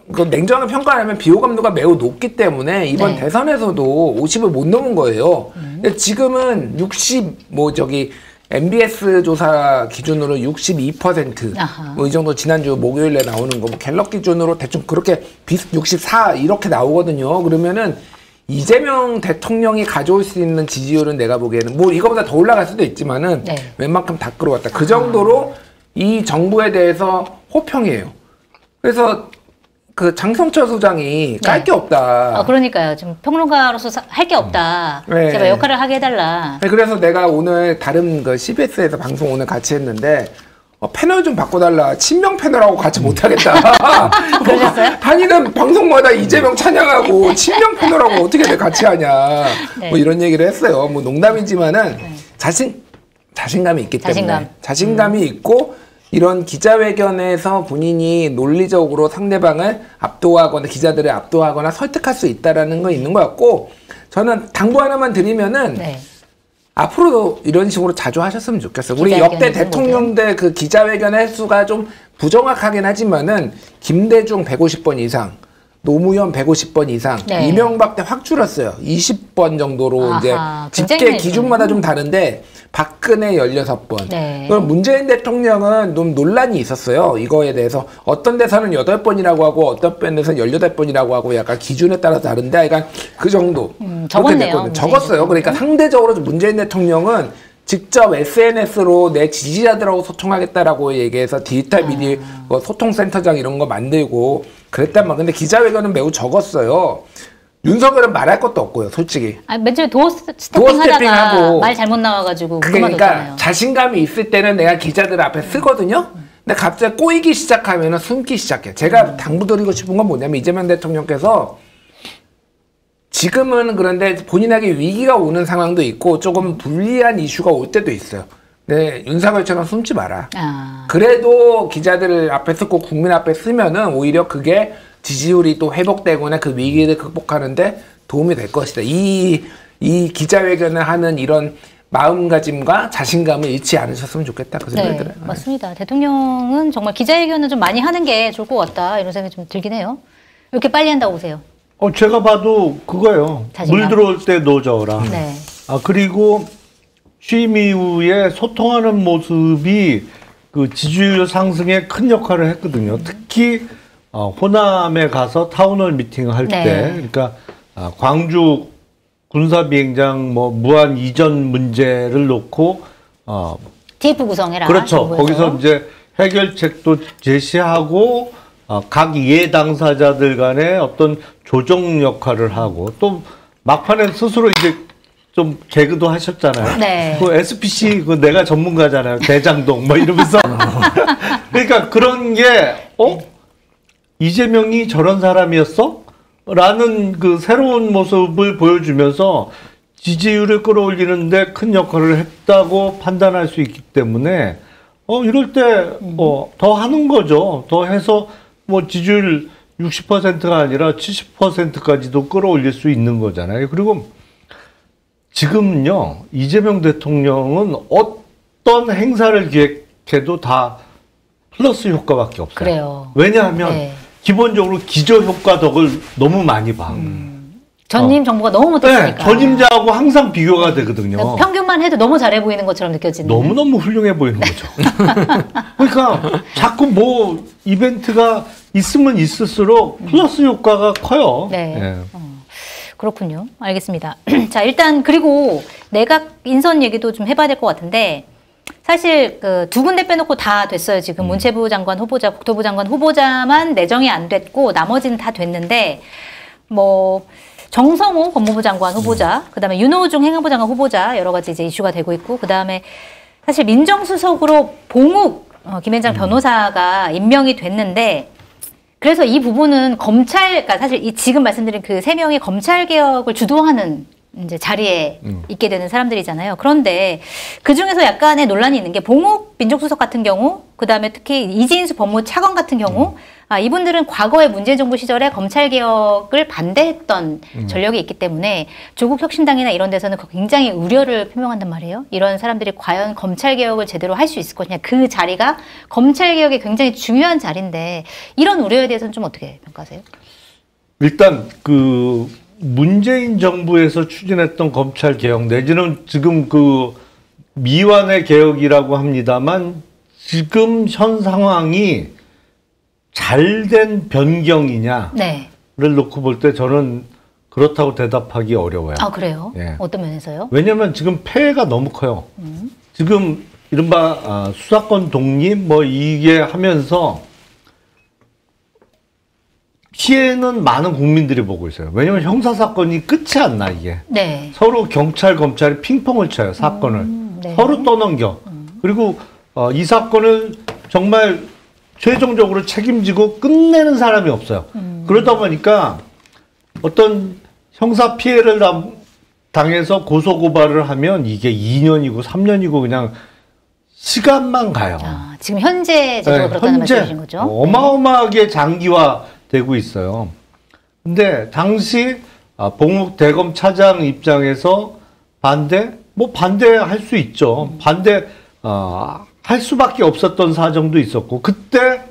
냉정하게 평가하면 비호감도가 매우 높기 때문에 이번 네. 대선에서도 50을 못 넘은 거예요. 근데 지금은 MBS 조사 기준으로 62%. 뭐 이 정도 지난주 목요일에 나오는 거, 뭐 갤럽 기준으로 대충 그렇게 64 이렇게 나오거든요. 그러면은 이재명 대통령이 가져올 수 있는 지지율은 내가 보기에는 뭐 이거보다 더 올라갈 수도 있지만은 네. 웬만큼 다 끌어왔다. 그 정도로 이 정부에 대해서 호평이에요. 그래서 장성철 소장이 깔 게 없다. 그러니까요. 지금 평론가로서 할 게 없다. 네. 제발 역할을 하게 해달라. 네, 그래서 내가 오늘 다른 CBS에서 방송 오늘 같이 했는데 패널 좀 바꿔달라. 친명 패널하고 같이 못하겠다. 그러셨어요? 다니는 방송마다 이재명 찬양하고 친명 패널하고 어떻게 내 같이 하냐. 네. 뭐 이런 얘기를 했어요. 뭐 농담이지만은 자신감이 있기 때문에 자신감이 있고 이런 기자회견에서 본인이 논리적으로 상대방을 압도하거나 기자들을 압도하거나 설득할 수 있다라는 거 있는 것 같고 저는 당부 하나만 드리면은 네. 앞으로도 이런 식으로 자주 하셨으면 좋겠어요. 우리 역대 대통령들 그 기자회견 횟수가 좀 부정확하긴 하지만은 김대중 150번 이상, 노무현 150번 이상, 네. 이명박 때 확 줄었어요. 20번 정도로 아하, 이제 집계 굉장히 기준마다 좀 다른데 박근혜 16번. 네. 그럼 문재인 대통령은 좀 논란이 있었어요. 이거에 대해서 어떤 데서는 8번이라고 하고 어떤 데서는 18번이라고 하고 약간 기준에 따라 다른데 약간 그 정도. 적었네요. 적었어요. 그러니까 상대적으로 문재인 대통령은 직접 SNS로 내 지지자들하고 소통하겠다라고 얘기해서 디지털 미디어 소통센터장 이런 거 만들고 그랬단 말이에요. 근데 기자회견은 매우 적었어요. 윤석열은 말할 것도 없고요, 솔직히. 아니, 맨 처음에 도어 스태핑 스태핑하고 하다가 말 잘못 나와가지고 그러니까 그만뒀잖아요. 자신감이 있을 때는 내가 기자들 앞에 쓰거든요. 근데 갑자기 꼬이기 시작하면은 숨기 시작해. 제가 당부드리고 싶은 건 뭐냐면 이재명 대통령께서 지금은 그런데 본인에게 위기가 오는 상황도 있고 조금 불리한 이슈가 올 때도 있어요. 네, 윤석열처럼 숨지 마라. 그래도 기자들 앞에 쓰고 국민 앞에 쓰면은 오히려 그게 지지율이 또 회복되거나 그 위기를 극복하는데 도움이 될 것이다. 이 기자회견을 하는 이런 마음가짐과 자신감을 잃지 않으셨으면 좋겠다. 그 생각이 들어요. 맞습니다. 대통령은 정말 기자회견을 좀 많이 하는 게 좋을 것 같다. 이런 생각이 좀 들긴 해요. 이렇게 빨리 한다고 보세요. 제가 봐도 그거예요. 자신감? 물 들어올 때 노져라. 네. 그리고 취임 이후에 소통하는 모습이 그 지지율 상승에 큰 역할을 했거든요. 특히 호남에 가서 타운홀 미팅을 할 때, 네. 그러니까 광주 군사비행장 무한 이전 문제를 놓고 TF 구성해라. 그렇죠. 정부에서. 거기서 이제 해결책도 제시하고 각 이해 당사자들 간의 어떤 조정 역할을 하고 또 막판에 스스로 이제 좀 개그도 하셨잖아요. 네. 그 SPC 내가 전문가잖아요. 대장동 이러면서 그러니까 그런 게 이재명이 저런 사람이었어? 라는 그 새로운 모습을 보여주면서 지지율을 끌어올리는데 큰 역할을 했다고 판단할 수 있기 때문에 이럴 때 더 하는 거죠. 더 해서 지지율 60%가 아니라 70%까지도 끌어올릴 수 있는 거잖아요. 그리고 지금은요, 이재명 대통령은 어떤 행사를 기획해도 다 플러스 효과밖에 없어요. 그래요. 왜냐하면 기본적으로 기저효과 덕을 너무 많이 봐. 전임 정부가 너무 못했으니까. 네, 전임자하고 항상 비교가 되거든요. 그러니까 평균만 해도 너무 잘해 보이는 것처럼 느껴지는. 너무너무 훌륭해 보이는 거죠. 그러니까 자꾸 이벤트가 있으면 있을수록 플러스 효과가 커요. 네. 네. 그렇군요. 알겠습니다. 자, 일단 그리고 내각 인선 얘기도 좀 해봐야 될 것 같은데 사실 그 두 군데 빼놓고 다 됐어요. 지금 문체부 장관 후보자, 국토부 장관 후보자만 내정이 안 됐고 나머지는 다 됐는데 정성호 법무부 장관 후보자, 그다음에 윤호중 행안부 장관 후보자 여러 가지 이제 이슈가 되고 있고 그다음에 사실 민정수석으로 봉욱 김앤장 변호사가 임명이 됐는데 그래서 이 부분은 그러니까 사실 지금 말씀드린 그 세 명이 검찰 개혁을 주도하는 이제 자리에 있게 되는 사람들이잖아요. 그런데 그 중에서 약간의 논란이 있는 게 봉욱 민정수석 같은 경우, 그 다음에 특히 이진수 법무부 차관 같은 경우, 이분들은 과거에 문재인 정부 시절에 검찰 개혁을 반대했던 전력이 있기 때문에 조국 혁신당이나 이런 데서는 굉장히 우려를 표명한단 말이에요. 이런 사람들이 과연 검찰 개혁을 제대로 할 수 있을 것이냐. 그 자리가 검찰 개혁에 굉장히 중요한 자리인데 이런 우려에 대해서는 좀 어떻게 평가하세요? 일단 문재인 정부에서 추진했던 검찰 개혁 내지는 지금 미완의 개혁이라고 합니다만 지금 현 상황이 잘된 변경이냐를 놓고 볼 때 저는 그렇다고 대답하기 어려워요. 그래요? 예. 어떤 면에서요? 왜냐하면 지금 폐해가 너무 커요. 지금 이른바 수사권 독립 이게 하면서 피해는 많은 국민들이 보고 있어요. 왜냐하면 형사사건이 끝이 안 나, 이게. 네. 서로 경찰, 검찰이 핑퐁을 쳐요, 사건을. 네. 서로 떠넘겨. 그리고 이 사건을 정말 최종적으로 책임지고 끝내는 사람이 없어요. 그러다 보니까 어떤 형사 피해를 당해서 고소고발을 하면 이게 2년이고 3년이고 그냥 시간만 가요. 지금 현재 제도가 그렇다는 말씀이신 거죠? 어마어마하게 장기화되고 있어요. 근데 당시 봉욱 대검 차장 입장에서 반대할 수 있죠. 할 수밖에 없었던 사정도 있었고, 그때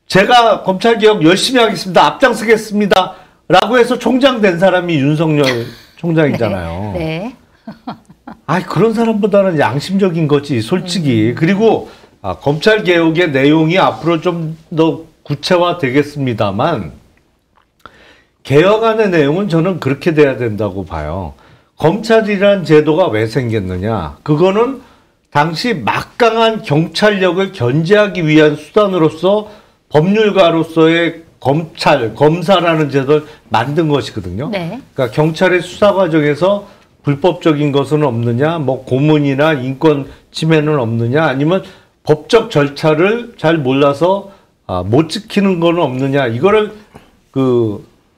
제가 검찰개혁 열심히 하겠습니다. 앞장서겠습니다. 라고 해서 총장 된 사람이 윤석열 총장이잖아요. 네. 아, 그런 사람보다는 양심적인 거지, 솔직히. 그리고 검찰개혁의 내용이 앞으로 좀 더 구체화되겠습니다만 개혁안의 내용은 저는 그렇게 돼야 된다고 봐요. 검찰이란 제도가 왜 생겼느냐? 그거는 당시 막강한 경찰력을 견제하기 위한 수단으로서 법률가로서의 검사라는 제도를 만든 것이거든요. 네. 그러니까 경찰의 수사 과정에서 불법적인 것은 없느냐, 뭐 고문이나 인권 침해는 없느냐, 아니면 법적 절차를 잘 몰라서 못 지키는 건 없느냐, 이거를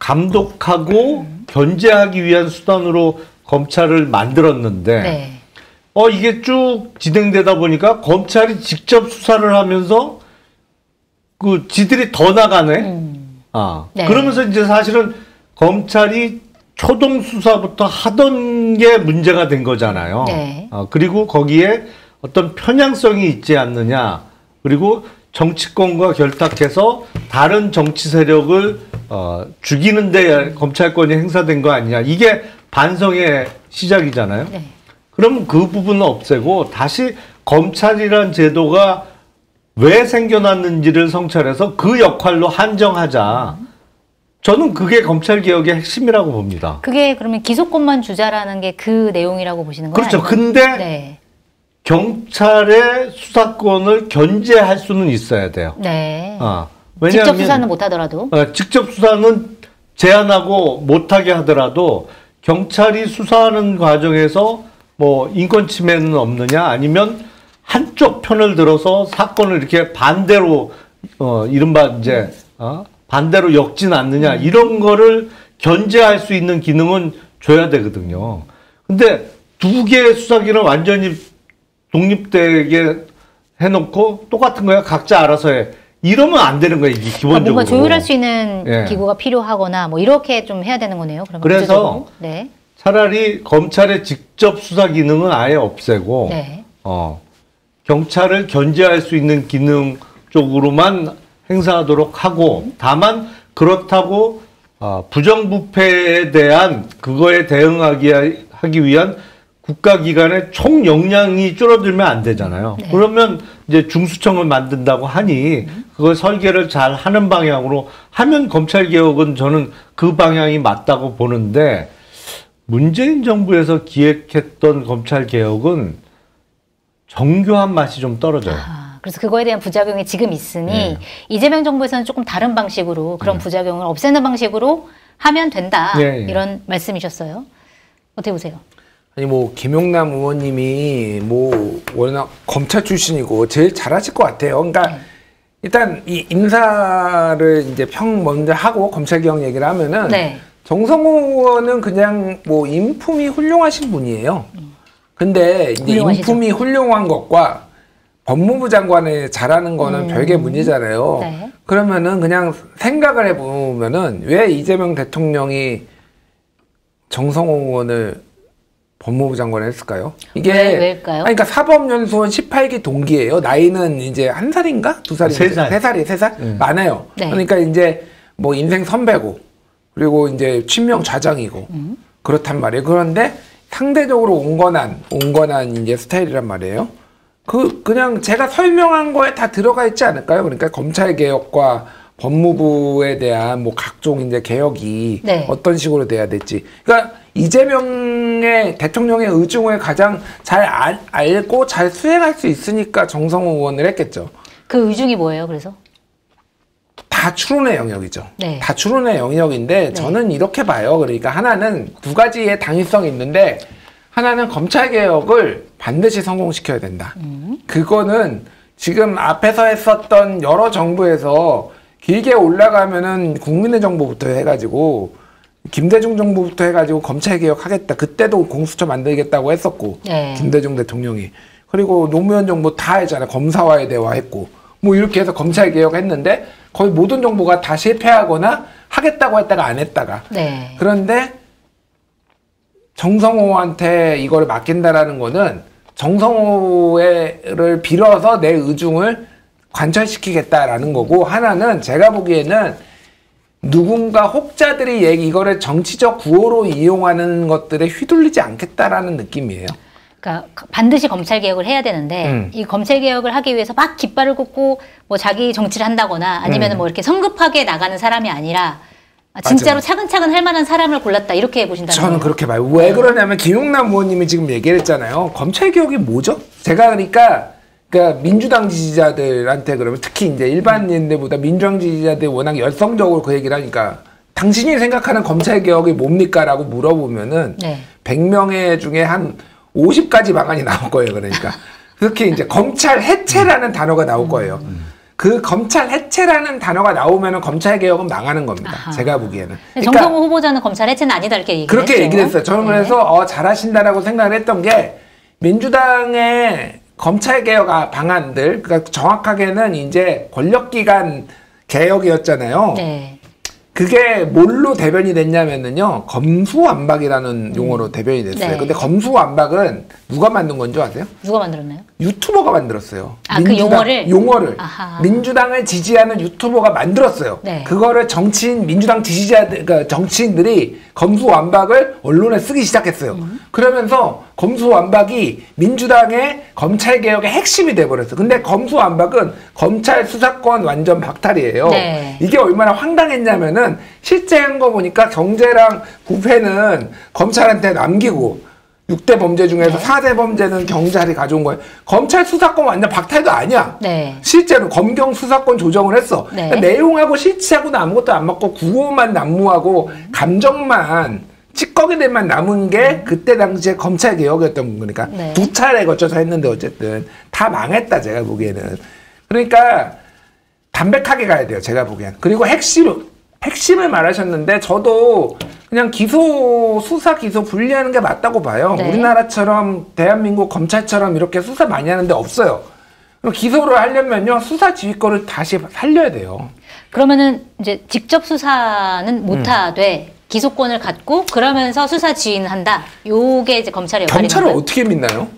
감독하고 견제하기 위한 수단으로 검찰을 만들었는데, 네. 이게 쭉 진행되다 보니까 검찰이 직접 수사를 하면서 지들이 더 나가네. 네. 그러면서 이제 사실은 검찰이 초동 수사부터 하던 게 문제가 된 거잖아요. 네. 그리고 거기에 어떤 편향성이 있지 않느냐. 그리고 정치권과 결탁해서 다른 정치 세력을 죽이는데 검찰권이 행사된 거 아니냐. 이게 반성의 시작이잖아요. 네. 그럼 그 부분은 없애고 다시 검찰이란 제도가 왜 생겨났는지를 성찰해서 그 역할로 한정하자. 저는 그게 검찰개혁의 핵심이라고 봅니다. 그게 그러면 기소권만 주자라는 게 그 내용이라고 보시는 거예요? 그렇죠. 근데 네. 경찰의 수사권을 견제할 수는 있어야 돼요. 네. 왜냐하면 직접 수사는 못하더라도. 직접 수사는 제한하고 못하게 하더라도 경찰이 수사하는 과정에서 뭐 인권 침해는 없느냐, 아니면 한쪽 편을 들어서 사건을 이렇게 반대로 이른바 이제 반대로 엮진 않느냐, 이런 거를 견제할 수 있는 기능은 줘야 되거든요. 근데 두 개의 수사기는 완전히 독립되게 해놓고 똑같은 거야, 각자 알아서 해. 이러면 안 되는 거예요, 이게 기본적으로. 뭔가 조율할 수 있는 기구가 필요하거나 뭐 이렇게 좀 해야 되는 거네요. 그러면 그래서 네. 차라리 검찰의 직접 수사 기능은 아예 없애고 네. 경찰을 견제할 수 있는 기능 쪽으로만 행사하도록 하고, 다만 그렇다고 부정부패에 대한 그거에 대응하기 위한 국가기관의 총 역량이 줄어들면 안 되잖아요. 네. 그러면 이제 중수청을 만든다고 하니 그걸 설계를 잘 하는 방향으로 하면 검찰개혁은 저는 그 방향이 맞다고 보는데, 문재인 정부에서 기획했던 검찰개혁은 정교한 맛이 좀 떨어져요. 그래서 그거에 대한 부작용이 지금 있으니 이재명 정부에서는 조금 다른 방식으로 그런 부작용을 없애는 방식으로 하면 된다. 이런 말씀이셨어요. 어떻게 보세요? 아니 뭐 김용남 의원님이 뭐 워낙 검찰 출신이고 제일 잘하실 것 같아요. 그러니까 일단 이 인사를 이제 먼저 하고 검찰개혁 얘기를 하면은 정성호 의원은 그냥 뭐 인품이 훌륭하신 분이에요. 근데 이제 훌륭하시죠. 인품이 훌륭한 것과 법무부 장관을 잘하는 거는 별개 문제잖아요. 네. 그러면은 그냥 생각을 해보면은 왜 이재명 대통령이 정성호 의원을 법무부 장관을 했을까요? 이게 왜일까요? 그러니까 사법연수원 18기 동기예요. 나이는 이제 1살인가? 2살인가? 3살. 3살? 많아요. 네. 그러니까 이제 뭐 인생 선배고, 그리고 이제 친명 좌장이고 그렇단 말이에요. 그런데 상대적으로 온건한 이제 스타일이란 말이에요. 그냥 제가 설명한 거에 다 들어가 있지 않을까요? 그러니까 검찰 개혁과 법무부에 대한 뭐 각종 이제 개혁이 어떤 식으로 돼야 될지. 그러니까 이재명의 대통령의 의중을 가장 잘 알고 잘 수행할 수 있으니까 정성호 의원을 했겠죠. 그 의중이 뭐예요, 그래서? 다 추론의 영역이죠. 네. 다 추론의 영역인데 저는 이렇게 봐요. 그러니까 하나는 두 가지의 당위성이 있는데, 하나는 검찰개혁을 반드시 성공시켜야 된다. 그거는 지금 앞에서 했었던 여러 정부에서 길게 올라가면은 국민의 정부부터 해가지고 김대중 정부부터 해가지고 검찰개혁 하겠다. 그때도 공수처 만들겠다고 했었고, 김대중 대통령이. 그리고 노무현 정부 다 했잖아요. 검사와의 대화했고. 뭐 이렇게 해서 검찰개혁 했는데 거의 모든 정부가 다 실패하거나 하겠다고 했다가 안 했다가. 그런데 정성호한테 이걸 맡긴다라는 거는 정성호를 빌어서 내 의중을 관철시키겠다라는 거고, 하나는 제가 보기에는 누군가 혹자들이 이거를 정치적 구호로 이용하는 것들에 휘둘리지 않겠다라는 느낌이에요. 그러니까 반드시 검찰 개혁을 해야 되는데 이 검찰 개혁을 하기 위해서 막 깃발을 꽂고 뭐 자기 정치를 한다거나 아니면 뭐 이렇게 성급하게 나가는 사람이 아니라 진짜로 맞아요. 차근차근 할 만한 사람을 골랐다 이렇게 보신다는 거예요? 저는 그렇게 봐요. 왜 그러냐면 김용남 의원님이 지금 얘기를 했잖아요. 검찰 개혁이 뭐죠? 제가 그러니까 민주당 지지자들한테 그러면 특히 이제 일반인들보다 민주당 지지자들이 워낙 열성적으로 그 얘기를 하니까 당신이 생각하는 검찰 개혁이 뭡니까? 라고 물어보면은 100명의 중에 한 50가지 방안이 나올 거예요. 그러니까 그렇게 이제 검찰 해체라는 단어가 나올 거예요. 그 검찰 해체라는 단어가 나오면은 검찰 개혁은 망하는 겁니다. 아하. 제가 보기에는. 그러니까 정성호 후보자는 검찰 해체는 아니다 이렇게 얘기를 그렇게 했죠. 얘기를 했어요. 저는 그래서 잘하신다라고 생각을 했던 게 민주당의 검찰 개혁 방안들, 그러니까 정확하게는 이제 권력기관 개혁이었잖아요. 네. 그게 뭘로 대변이 됐냐면은요, 검수완박이라는 용어로 대변이 됐어요. 네. 근데 검수완박은 누가 만든 건 줄 아세요? 누가 만들었나요? 유튜버가 만들었어요. 그 용어를? 아하. 민주당을 지지하는 유튜버가 만들었어요. 네. 그거를 민주당 지지자들, 그러니까 정치인들이 검수완박을 언론에 쓰기 시작했어요. 그러면서 검수완박이 민주당의 검찰개혁의 핵심이 돼버렸어요. 근데 검수완박은 검찰 수사권 완전 박탈이에요. 네. 이게 얼마나 황당했냐면은 실제 한 거 보니까 경제랑 부패는 검찰한테 남기고 6대 범죄 중에서 4대 범죄는 경찰이 가져온 거예요. 검찰 수사권 완전 박탈도 아니야. 네. 실제로 검경 수사권 조정을 했어. 네. 그러니까 내용하고 실체하고는 아무것도 안 맞고 구호만 난무하고 감정만 찌꺼기들만 남은 게 그때 당시에 검찰 개혁이었던 거니까 네. 2차례 거쳐서 했는데 어쨌든 다 망했다 제가 보기에는. 그러니까 담백하게 가야 돼요 제가 보기에는. 그리고 핵심을 말하셨는데 저도 그냥 수사 기소 분리하는 게 맞다고 봐요. 네. 우리나라처럼 대한민국 검찰처럼 이렇게 수사 많이 하는데 없어요. 기소를 하려면요 수사 지휘권을 다시 살려야 돼요. 그러면은 이제 직접 수사는 못하되 기소권을 갖고 그러면서 수사 지휘는 한다. 요게 이제 검찰의 역할인 경찰을 건가요? 어떻게 믿나요?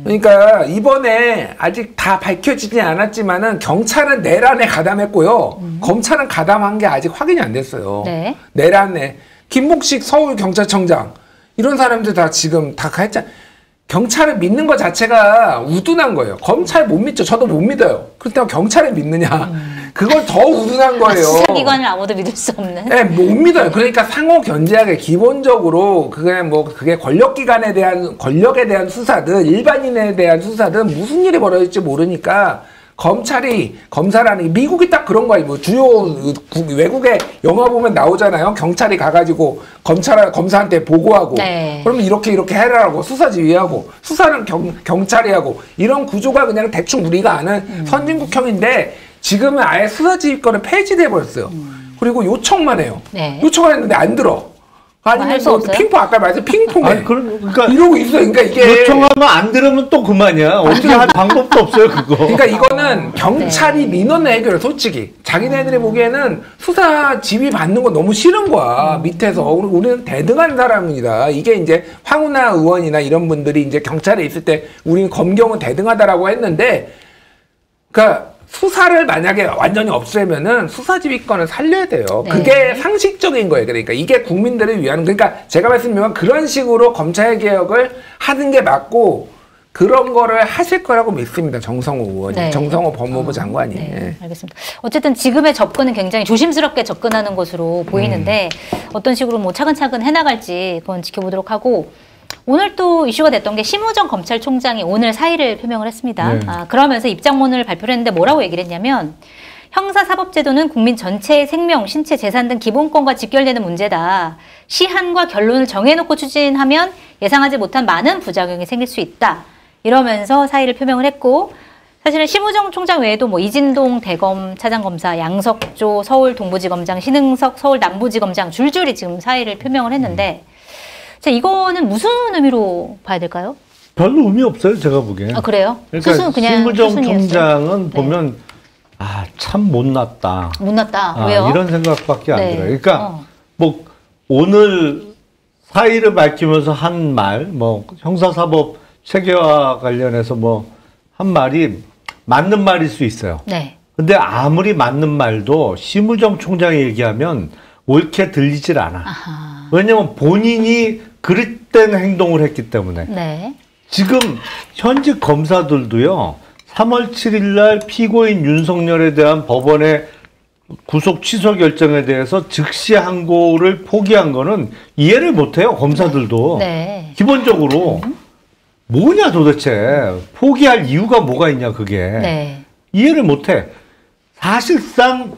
그러니까 이번에 아직 다 밝혀지지 않았지만은 경찰은 내란에 가담했고요. 검찰은 가담한 게 아직 확인이 안 됐어요. 네. 내란에 김목식 서울경찰청장 이런 사람들 다 지금 다 했잖아. 경찰을 믿는 것 자체가 우둔한 거예요. 검찰 못 믿죠. 저도 못 믿어요. 그렇다고 경찰을 믿느냐. 그걸 더 우둔한 거예요. 수사기관을 아무도 믿을 수 없는. 네, 못 믿어요. 그러니까 상호 견제하게 기본적으로 그게 권력에 대한 수사든 일반인에 대한 수사든 무슨 일이 벌어질지 모르니까 검사라는 게 미국이 딱 그런 거예요. 뭐 주요 외국의 영화 보면 나오잖아요. 경찰이 가가지고 검사한테 보고하고 네. 그러면 이렇게 해라라고 수사 지휘하고 수사는 경찰이 하고 이런 구조가 그냥 대충 우리가 아는 선진국형인데 지금은 아예 수사 지휘권을 폐지돼 버렸어요. 그리고 요청만 해요. 네. 요청을 했는데 안 들어. 아니면 또 핑퐁 아까 말했듯이 핑퐁해. 아니, 그러니까 이러고 있어. 그러니까 이게 요청하면 안 들으면 또 그만이야. 어떻게 할 방법도 없어요, 그거. 그러니까 이거는 경찰이 민원을 해결해. 솔직히 자기네들이 보기에는 수사 지휘 받는 거 너무 싫은 거야. 밑에서 우리는 대등한 사람이다. 이게 이제 황운하 의원이나 이런 분들이 이제 경찰에 있을 때 우리는 검경은 대등하다라고 했는데, 그러니까. 수사를 만약에 완전히 없애면은 수사지휘권을 살려야 돼요. 네. 그게 상식적인 거예요. 그러니까 이게 국민들을 위한, 그러니까 제가 말씀드리면 그런 식으로 검찰개혁을 하는 게 맞고 그런 거를 하실 거라고 믿습니다. 정성호 의원이. 네. 정성호 법무부 장관이. 네. 네. 알겠습니다. 어쨌든 지금의 접근은 굉장히 조심스럽게 접근하는 것으로 보이는데 어떤 식으로 뭐 차근차근 해나갈지 그건 지켜보도록 하고 오늘 또 이슈가 됐던 게 심우정 검찰총장이 오늘 사의를 표명을 했습니다. 네. 그러면서 입장문을 발표를 했는데 뭐라고 얘기를 했냐면 형사사법제도는 국민 전체의 생명, 신체, 재산 등 기본권과 직결되는 문제다. 시한과 결론을 정해놓고 추진하면 예상하지 못한 많은 부작용이 생길 수 있다. 이러면서 사의를 표명을 했고 사실은 심우정 총장 외에도 뭐 이진동 대검 차장검사, 양석조 서울 동부지검장, 신흥석 서울 남부지검장 줄줄이 지금 사의를 표명을 했는데 자, 이거는 무슨 의미로 봐야 될까요? 별로 의미 없어요, 제가 보기엔. 아, 그래요? 그러니까 심우정 총장은 보면 참 못났다. 못났다. 왜요? 이런 생각밖에 안 들어요. 그러니까 뭐 오늘 사의를 밝히면서 한 말, 뭐 형사사법 체계와 관련해서 뭐 한 말이 맞는 말일 수 있어요. 네. 근데 아무리 맞는 말도 심우정 총장이 얘기하면 옳게 들리질 않아. 아하. 왜냐면 본인이 그릇된 행동을 했기 때문에. 네. 지금 현직 검사들도요. 3월 7일 날 피고인 윤석열에 대한 법원의 구속 취소 결정에 대해서 즉시 항고를 포기한 거는 이해를 못해요. 검사들도. 네. 기본적으로 뭐냐 도대체. 포기할 이유가 뭐가 있냐 그게. 네. 이해를 못해. 사실상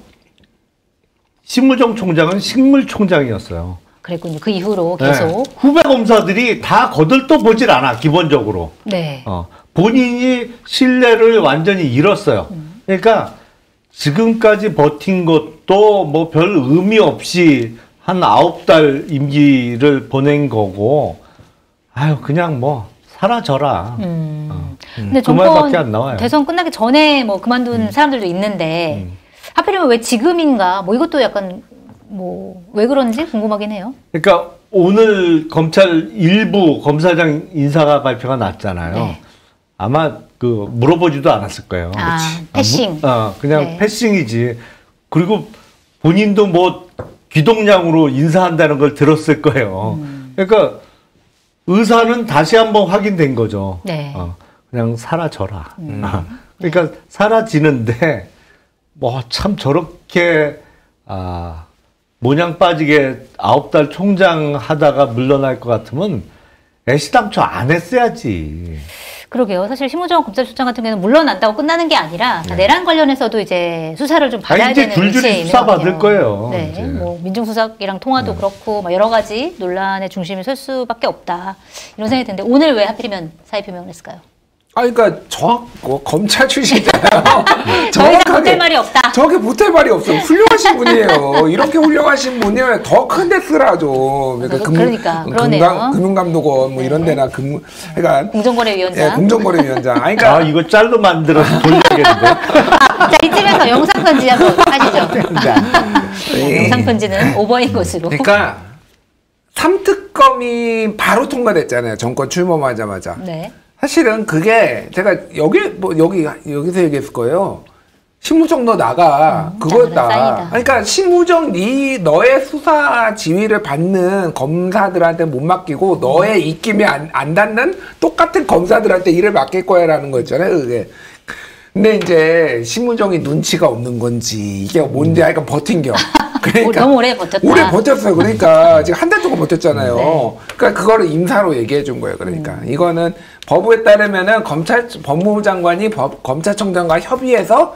심우정 총장은 식물총장이었어요. 그랬군요. 그 이후로 계속. 네. 후배 검사들이 다 거들떠 보질 않아 기본적으로. 네. 본인이 신뢰를 완전히 잃었어요. 그러니까 지금까지 버틴 것도 뭐 별 의미 없이 한 9달 임기를 보낸 거고, 아유 그냥 뭐 사라져라. 근데 그 말밖에 안 정권 나와요. 대선 끝나기 전에 뭐 그만둔 사람들도 있는데 하필이면 왜 지금인가? 뭐 이것도 약간 뭐 왜 그런지 궁금하긴 해요. 그러니까 오늘 검찰 일부 검사장 인사가 발표가 났잖아요. 네. 아마 그 물어보지도 않았을 거예요. 아, 패싱. 그냥 네. 패싱이지. 그리고 본인도 뭐 귀동냥으로 인사한다는 걸 들었을 거예요. 그러니까 의사는 다시 한번 확인된 거죠. 네. 그냥 사라져라. 그러니까 사라지는데 뭐 참 저렇게 모냥 빠지게 9달 총장 하다가 물러날 것 같으면 애시당초 안 했어야지. 그러게요. 사실 심우정 검찰총장 같은 경우는 물러난다고 끝나는 게 아니라 내란 관련해서도 이제 수사를 좀 받아야 이제 되는 줄줄이 위치에 있는 수사 것 같아요. 받을 거예요, 네, 이제. 뭐 민중수석이랑 통화도 그렇고 막 여러 가지 논란의 중심에 설 수밖에 없다 이런 생각이 드는데 오늘 왜 하필이면 사의 표명을 했을까요? 그러니까 검찰 출신이잖아요. 더 이상 못할 말이 없다. 저게 못할 말이 없어요. 훌륭하신 분이에요. 이렇게 훌륭하신 분이면 더 큰 데 쓰라 좀. 그러니까 그러네요. 금융감독원 뭐 이런 데나 그러니까 공정거래위원장. 네, 공정거래위원장. 그러니까 이거 짤로 만들어서 돌려야겠는데. 자, 이쯤에서 영상편지 한번 하시죠. 영상편지는 오버인 것으로. 그러니까 3특검이 바로 통과됐잖아요. 정권 출범하자마자. 네. 사실은 그게 제가 여기서 얘기했을 거예요. 심우정 너 나가 그거였다. 사인이다. 그러니까 심우정 너의 수사 지휘를 받는 검사들한테 못 맡기고 너의 입김에 안 닿는 똑같은 검사들한테 일을 맡길 거야라는 거였잖아요. 그게. 근데 이제 심우정이 눈치가 없는 건지 이게 뭔지 하여간 버틴겨. 그러니까 너무 오래 버텼다. 오래 버텼어요. 그러니까 지금 한 달 동안 버텼잖아요. 네. 그러니까 그거를 임사로 얘기해 준 거예요. 그러니까 이거는 법에 따르면은 법무부 장관이 검찰총장과 협의해서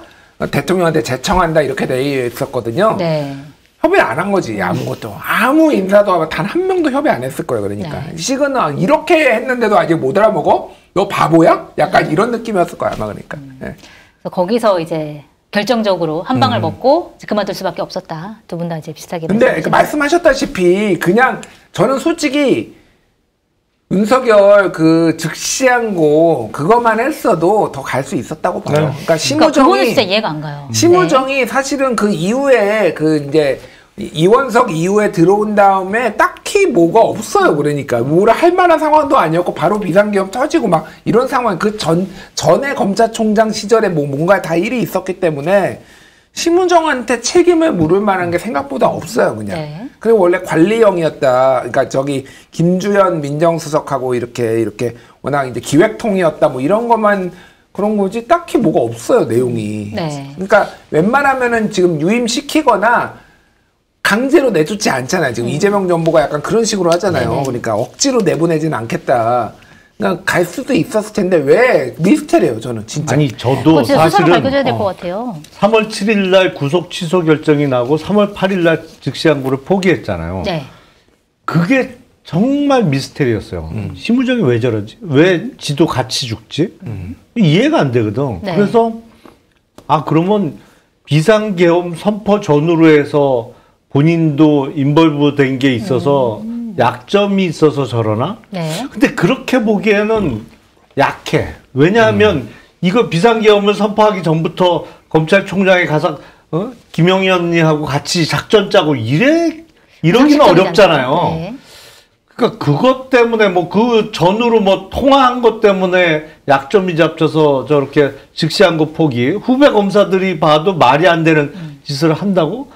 대통령한테 제청한다 이렇게 돼 있었거든요. 네. 협의 안 한 거지 아무것도 아무 인사도 단 한 명도 협의 안 했을 거예요. 그러니까 네. 시그널 이렇게 했는데도 아직 못 알아먹어? 너 바보야? 약간 이런 느낌이었을 거야 아마 그러니까. 네. 그래서 거기서 이제 결정적으로 한 방을 먹고 이제 그만둘 수밖에 없었다. 두 분 다 이제 비슷하게. 근데 말씀하셨다시피 그냥 저는 솔직히 윤석열 그 즉시항고 그것만 했어도 더 갈 수 있었다고 봐요. 네. 그러니까 심우정이 그거는 진짜 이해가 안 가요. 심우정이 사실은 그 이후에 그 이제 이원석 이후에 들어온 다음에 딱히 뭐가 없어요. 그러니까 뭐라 할 만한 상황도 아니었고 바로 비상계엄 터지고 막 이런 상황 그 전에 검찰총장 시절에 뭔가 다 일이 있었기 때문에 심우정한테 책임을 물을 만한 게 생각보다 없어요. 그냥. 네. 그리고 원래 관리형이었다. 그러니까 저기 김주현 민정수석하고 이렇게 워낙 이제 기획통이었다. 뭐 이런 것만 그런 거지 딱히 뭐가 없어요. 내용이. 네. 그러니까 웬만하면은 지금 유임시키거나 강제로 내쫓지 않잖아요. 지금 이재명 정부가 약간 그런 식으로 하잖아요. 네네. 그러니까 억지로 내보내지는 않겠다. 그러니까 갈 수도 있었을 텐데 왜 미스테리예요. 저는 진짜. 아니 저도 진짜 수사로 사실은 밝혀져야 될 것 같아요. 3월 7일 날 구속 취소 결정이 나고 3월 8일 날 즉시항고를 포기했잖아요. 네. 그게 정말 미스테리였어요. 심우정이 왜 저러지? 왜 지도 같이 죽지? 이해가 안 되거든. 네. 그래서 그러면 비상계엄 선포 전후로 해서 본인도 인벌브 된 게 있어서 약점이 있어서 저러나? 네. 근데 그렇게 보기에는 약해. 왜냐하면 이거 비상계엄을 선포하기 전부터 검찰총장이 가서 김영희 언니하고 같이 작전 짜고 이러기는 어렵잖아요. 네. 그러니까 그것 때문에 뭐 그 전후로 뭐 통화한 것 때문에 약점이 잡혀서 저렇게 즉시한 거 포기. 후배 검사들이 봐도 말이 안 되는 짓을 한다고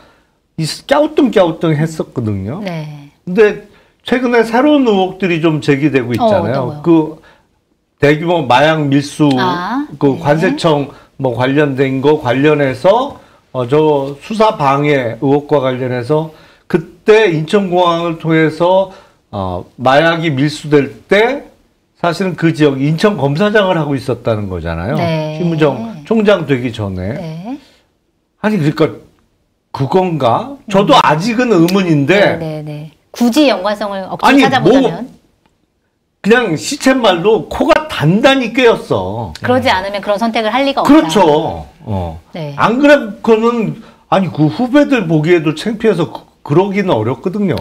갸우뚱 했었거든요. 네. 근데 최근에 새로운 의혹들이 좀 제기되고 있잖아요. 그 대규모 마약 밀수 그 네. 관세청 뭐 관련된 거 관련해서 저 수사 방해 의혹과 관련해서 그때 인천공항을 통해서 마약이 밀수될 때 사실은 그 지역 인천 검사장을 하고 있었다는 거잖아요. 네. 심우정 총장 되기 전에. 네. 아니 그러니까 그건가? 저도 아직은 의문인데. 네. 굳이 연관성을 억지로 찾아보자면. 그냥 시쳇말로 코가 단단히 꿰었어. 그러지 않으면 그런 선택을 할 리가 없다. 그렇죠. 네. 안 그래서는 아니 그 후배들 보기에도 창피해서 그러기는 어렵거든요.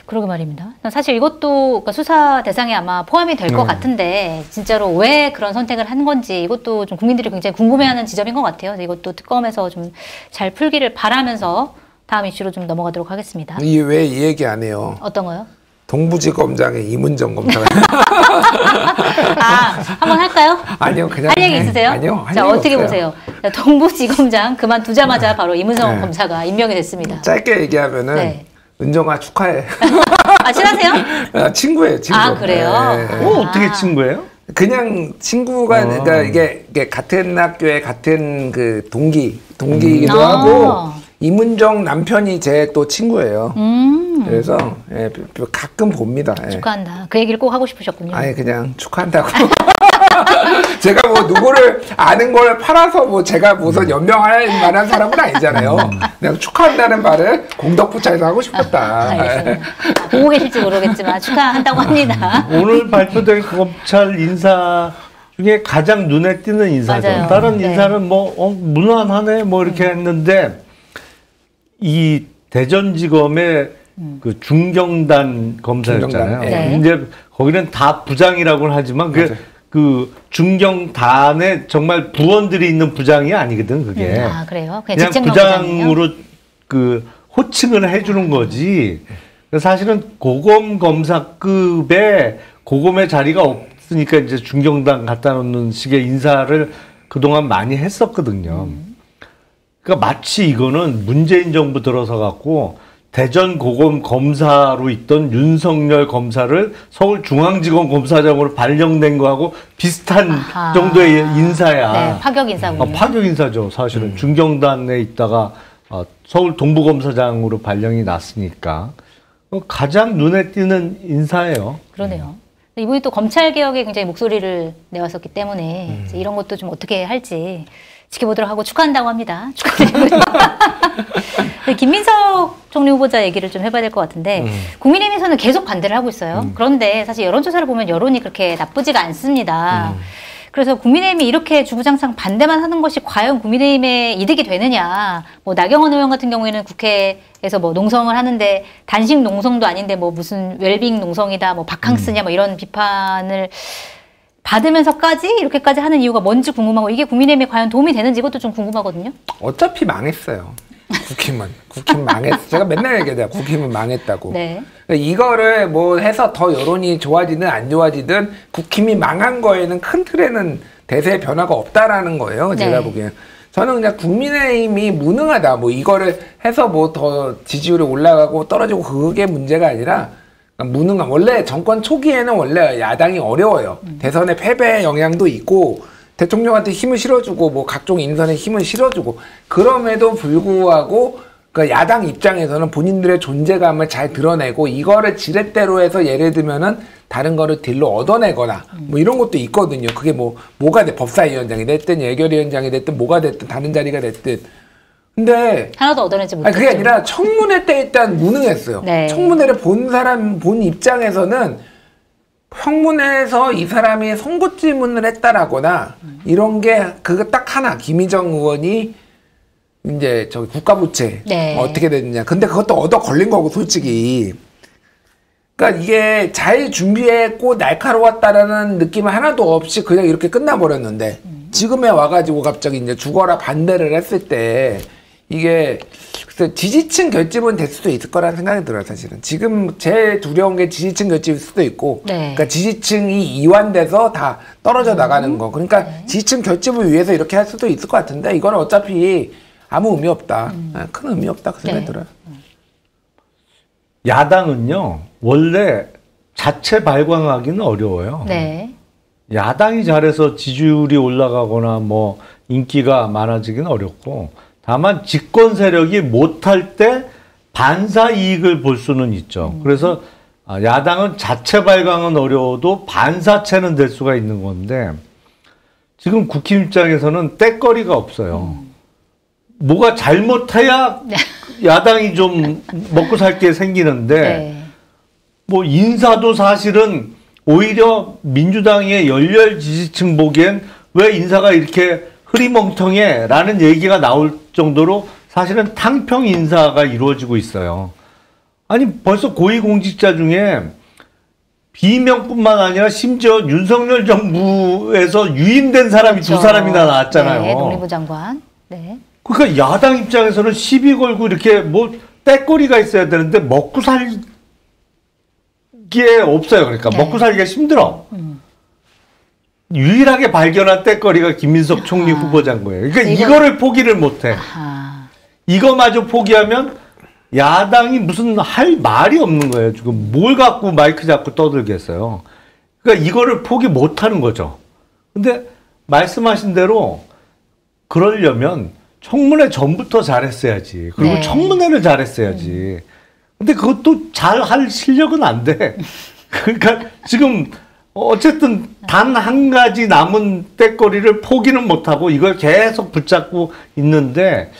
그러게 말입니다. 사실 이것도 그러니까 수사 대상에 아마 포함이 될 것 같은데 진짜로 왜 그런 선택을 한 건지 이것도 좀 국민들이 굉장히 궁금해하는 지점인 것 같아요. 이것도 특검에서 좀 잘 풀기를 바라면서 다음 이슈로 좀 넘어가도록 하겠습니다. 이 왜 이 얘기 안 해요? 어떤 거요? 동부지검장의 이문정 검사가 한번 할까요? 아니요, 그냥 할 얘기 있으세요? 아니요, 할 자, 얘기 어떻게 없어요. 보세요? 자, 동부지검장 그만두자마자 바로 이문정 검사가 임명이 됐습니다. 짧게 얘기하면은 네. 은정아 축하해. 친하세요? 친구예요, 친구. 그래요? 네. 어떻게 친구예요? 그냥 친구가 그러니까 이게 같은 학교에 같은 그 동기이기도 하고 이문정 남편이 제 또 친구예요. 그래서 가끔 봅니다. 축하한다. 그 얘기를 꼭 하고 싶으셨군요. 아니 그냥 축하한다고. 제가 뭐 누구를 아는 걸 팔아서 뭐 제가 무슨 연명할 만한 사람은 아니잖아요. 그냥 축하한다는 말을 공덕부차에서 하고 싶었다. 알겠습니다. 보고 계실지 모르겠지만 축하한다고 합니다. 오늘 발표된 검찰 인사 중에 가장 눈에 띄는 인사죠. 맞아요. 다른 네. 인사는 뭐 무난하네 뭐 이렇게 했는데 이 대전지검의 그 중경단 검사였잖아요. 네. 이제 거기는 다 부장이라고는 하지만 그 중경단에 정말 부원들이 있는 부장이 아니거든 그게. 그래요? 그냥 부장으로 그 호칭을 해주는 거지. 사실은 고검 검사급의 고검의 자리가 없으니까 이제 중경단 갖다 놓는 식의 인사를 그동안 많이 했었거든요. 그러니까 마치 이거는 문재인 정부 들어서 갖고 대전 고검 검사로 있던 윤석열 검사를 서울중앙지검 검사장으로 발령된 거하고 비슷한 정도의 인사야. 네, 파격 인사군요. 파격 인사죠. 사실은 중경단에 있다가 서울 동부검사장으로 발령이 났으니까 가장 눈에 띄는 인사예요. 그러네요. 이분이 또 검찰개혁에 굉장히 목소리를 내왔었기 때문에 이제 이런 것도 좀 어떻게 할지 지켜보도록 하고 축하한다고 합니다. 축하드리고요. 김민석 총리 후보자 얘기를 좀 해봐야 될 것 같은데 국민의힘에서는 계속 반대를 하고 있어요. 그런데 사실 여론조사를 보면 여론이 그렇게 나쁘지가 않습니다. 그래서 국민의힘이 이렇게 주구장창 반대만 하는 것이 과연 국민의힘의 이득이 되느냐. 뭐 나경원 의원 같은 경우에는 국회에서 뭐 농성을 하는데 단식 농성도 아닌데 뭐 무슨 웰빙 농성이다, 뭐 바캉스냐 뭐 이런 비판을 받으면서까지 이렇게까지 하는 이유가 뭔지 궁금하고 이게 국민의힘에 과연 도움이 되는지 이것도 좀 궁금하거든요. 어차피 망했어요. 국힘은 망했어. 제가 맨날 얘기해요. 국힘은 망했다고. 네. 이거를 뭐 해서 더 여론이 좋아지든 안 좋아지든 국힘이 망한 거에는 큰 틀에는 대세의 변화가 없다라는 거예요. 제가 보기엔. 저는 그냥 국민의힘이 무능하다. 뭐 이거를 해서 뭐 더 지지율이 올라가고 떨어지고 그게 문제가 아니라 무능함. 원래 정권 초기에는 원래 야당이 어려워요. 대선의 패배의 영향도 있고 대통령한테 힘을 실어주고 뭐 각종 인선에 힘을 실어주고 그럼에도 불구하고 그 야당 입장에서는 본인들의 존재감을 잘 드러내고 이거를 지렛대로 해서 예를 들면은 다른 거를 딜로 얻어내거나 뭐 이런 것도 있거든요. 그게 뭐가 돼 법사위원장이 됐든 예결위원장이 됐든 뭐가 됐든 다른 자리가 됐든 근데 하나도 얻어내지 못했죠. 그게 아니라 청문회 때 일단 무능했어요. 네. 청문회를 본 입장에서는 청문회에서 이 사람이 선고 질문을 했다라거나 이런 게 그거 딱 하나 김희정 의원이 이제 저기 국가부채 어떻게 됐느냐. 근데 그것도 얻어 걸린 거고 솔직히. 그러니까 이게 잘 준비했고 날카로웠다라는 느낌은 하나도 없이 그냥 이렇게 끝나버렸는데 지금에 와가지고 갑자기 이제 죽어라 반대를 했을 때 이게 그래서 지지층 결집은 될 수도 있을 거라는 생각이 들어요, 사실은. 지금 제일 두려운 게 지지층 결집일 수도 있고, 네. 그러니까 지지층이 이완돼서 다 떨어져 나가는 거. 그러니까 지지층 결집을 위해서 이렇게 할 수도 있을 것 같은데, 이거는 어차피 아무 의미 없다. 큰 의미 없다, 그 생각이 들어요. 야당은요, 원래 자체 발광하기는 어려워요. 네. 야당이 잘해서 지지율이 올라가거나 뭐 인기가 많아지기는 어렵고, 다만 집권 세력이 못할 때 반사 이익을 볼 수는 있죠. 그래서 야당은 자체 발광은 어려워도 반사체는 될 수가 있는 건데, 지금 국힘 입장에서는 떼거리가 없어요. 뭐가 잘못해야 야당이 좀 먹고 살 게 생기는데, 네. 뭐 인사도 사실은 오히려 민주당의 열렬 지지층 보기엔 왜 인사가 이렇게 흐리멍텅해? 라는 얘기가 나올 정도로 사실은 탕평 인사가 이루어지고 있어요. 아니, 벌써 고위공직자 중에 비명뿐만 아니라 심지어 윤석열 정부에서 유임된 사람이 그렇죠. 두 사람이나 나왔잖아요. 네, 농림부 장관. 네. 그러니까 야당 입장에서는 시비 걸고 이렇게 뭐 떼거리가 있어야 되는데 먹고 살게 없어요. 그러니까 네. 먹고 살기가 힘들어. 유일하게 발견한 떼거리가 김민석 총리 후보자인 거예요. 그러니까 이거를 포기를 못해. 아하. 이거마저 포기하면 야당이 무슨 할 말이 없는 거예요. 지금 뭘 갖고 마이크 잡고 떠들겠어요. 그러니까 이거를 포기 못하는 거죠. 근데 말씀하신 대로 그러려면 청문회 전부터 잘했어야지. 그리고 네. 청문회를 잘했어야지. 근데 그것도 잘할 실력은 안 돼. 그러니까 지금 어쨌든 단 한 가지 남은 떼거리를 포기는 못하고 이걸 계속 붙잡고 있는데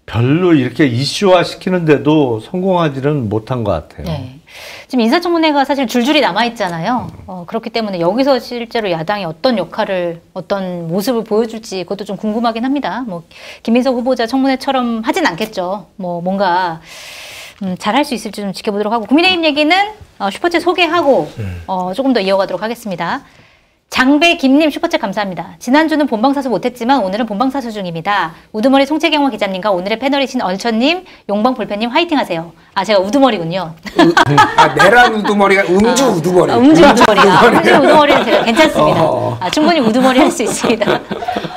별로 이렇게 이슈화 시키는데도 성공하지는 못한 것 같아요. 네. 지금 인사청문회가 사실 줄줄이 남아있잖아요. 그렇기 때문에 여기서 실제로 야당이 어떤 역할을, 어떤 모습을 보여줄지 그것도 좀 궁금하긴 합니다. 뭐, 김민석 후보자 청문회처럼 하진 않겠죠. 뭐, 뭔가, 잘할 수 있을지 좀 지켜보도록 하고. 국민의힘 얘기는 슈퍼챗 소개하고, 조금 더 이어가도록 하겠습니다. 장배김님 슈퍼챗 감사합니다. 지난주는 본방사수 못했지만 오늘은 본방사수 중입니다. 우두머리 송채경화 기자님과 오늘의 패널이신 얼천님, 용방볼펜님 화이팅하세요. 아, 제가 우두머리군요. 내란 우두머리가 음주 우두머리. 음주 우두머리가. 음주 우두머리는 제가 괜찮습니다. 충분히 우두머리 할 수 있습니다.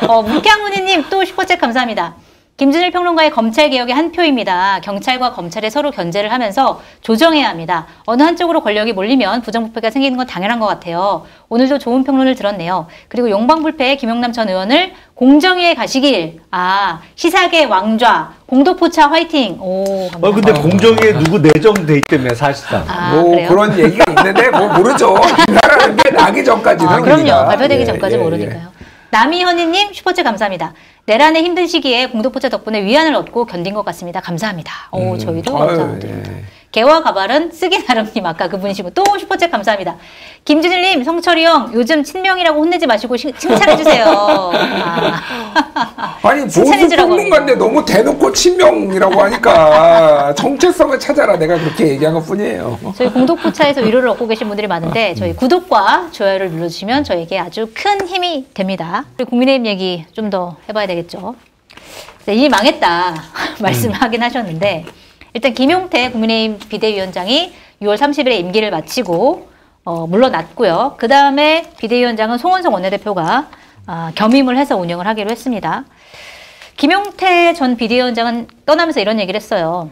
묵향훈이님 또 슈퍼챗 감사합니다. 김준일 평론가의 검찰개혁의 한 표입니다. 경찰과 검찰이 서로 견제를 하면서 조정해야 합니다. 어느 한쪽으로 권력이 몰리면 부정부패가 생기는 건 당연한 것 같아요. 오늘도 좋은 평론을 들었네요. 그리고 용방불패의 김영남 전 의원을 공정위에 가시길. 시사계 왕좌, 공도포차 화이팅. 오, 감사합니다. 근데 공정위에 누구 내정돼 있다며 사실상. 뭐 그래요? 그런 얘기가 있는데 뭐 모르죠. 인사라는 게 나기 전까지는. 그럼요. 우리가. 발표되기 전까지 모르니까요. 남희현이님 슈퍼챗 감사합니다. 내란의 힘든 시기에 공도포차 덕분에 위안을 얻고 견딘 것 같습니다. 감사합니다. 저희도 감사드립니다. 개와 가발은 쓰기 나름님 아까 그분이시고 또 슈퍼챗 감사합니다. 김준일님, 성철이 형 요즘 친명이라고 혼내지 마시고 칭찬해주세요. 아니 보수 평론가인데 너무 대놓고 친명이라고 하니까 정체성을 찾아라. 내가 그렇게 얘기한 것뿐이에요. 저희 공도포차에서 위로를 얻고 계신 분들이 많은데 저희 구독과 좋아요를 눌러주시면 저에게 아주 큰 힘이 됩니다. 그리고 국민의힘 얘기 좀 더 해봐야 되겠죠. 이미 망했다 말씀하긴 하셨는데 일단 김용태 국민의힘 비대위원장이 6월 30일에 임기를 마치고 물러났고요. 그 다음에 비대위원장은 송원석 원내대표가 겸임을 해서 운영을 하기로 했습니다. 김용태 전 비대위원장은 떠나면서 이런 얘기를 했어요.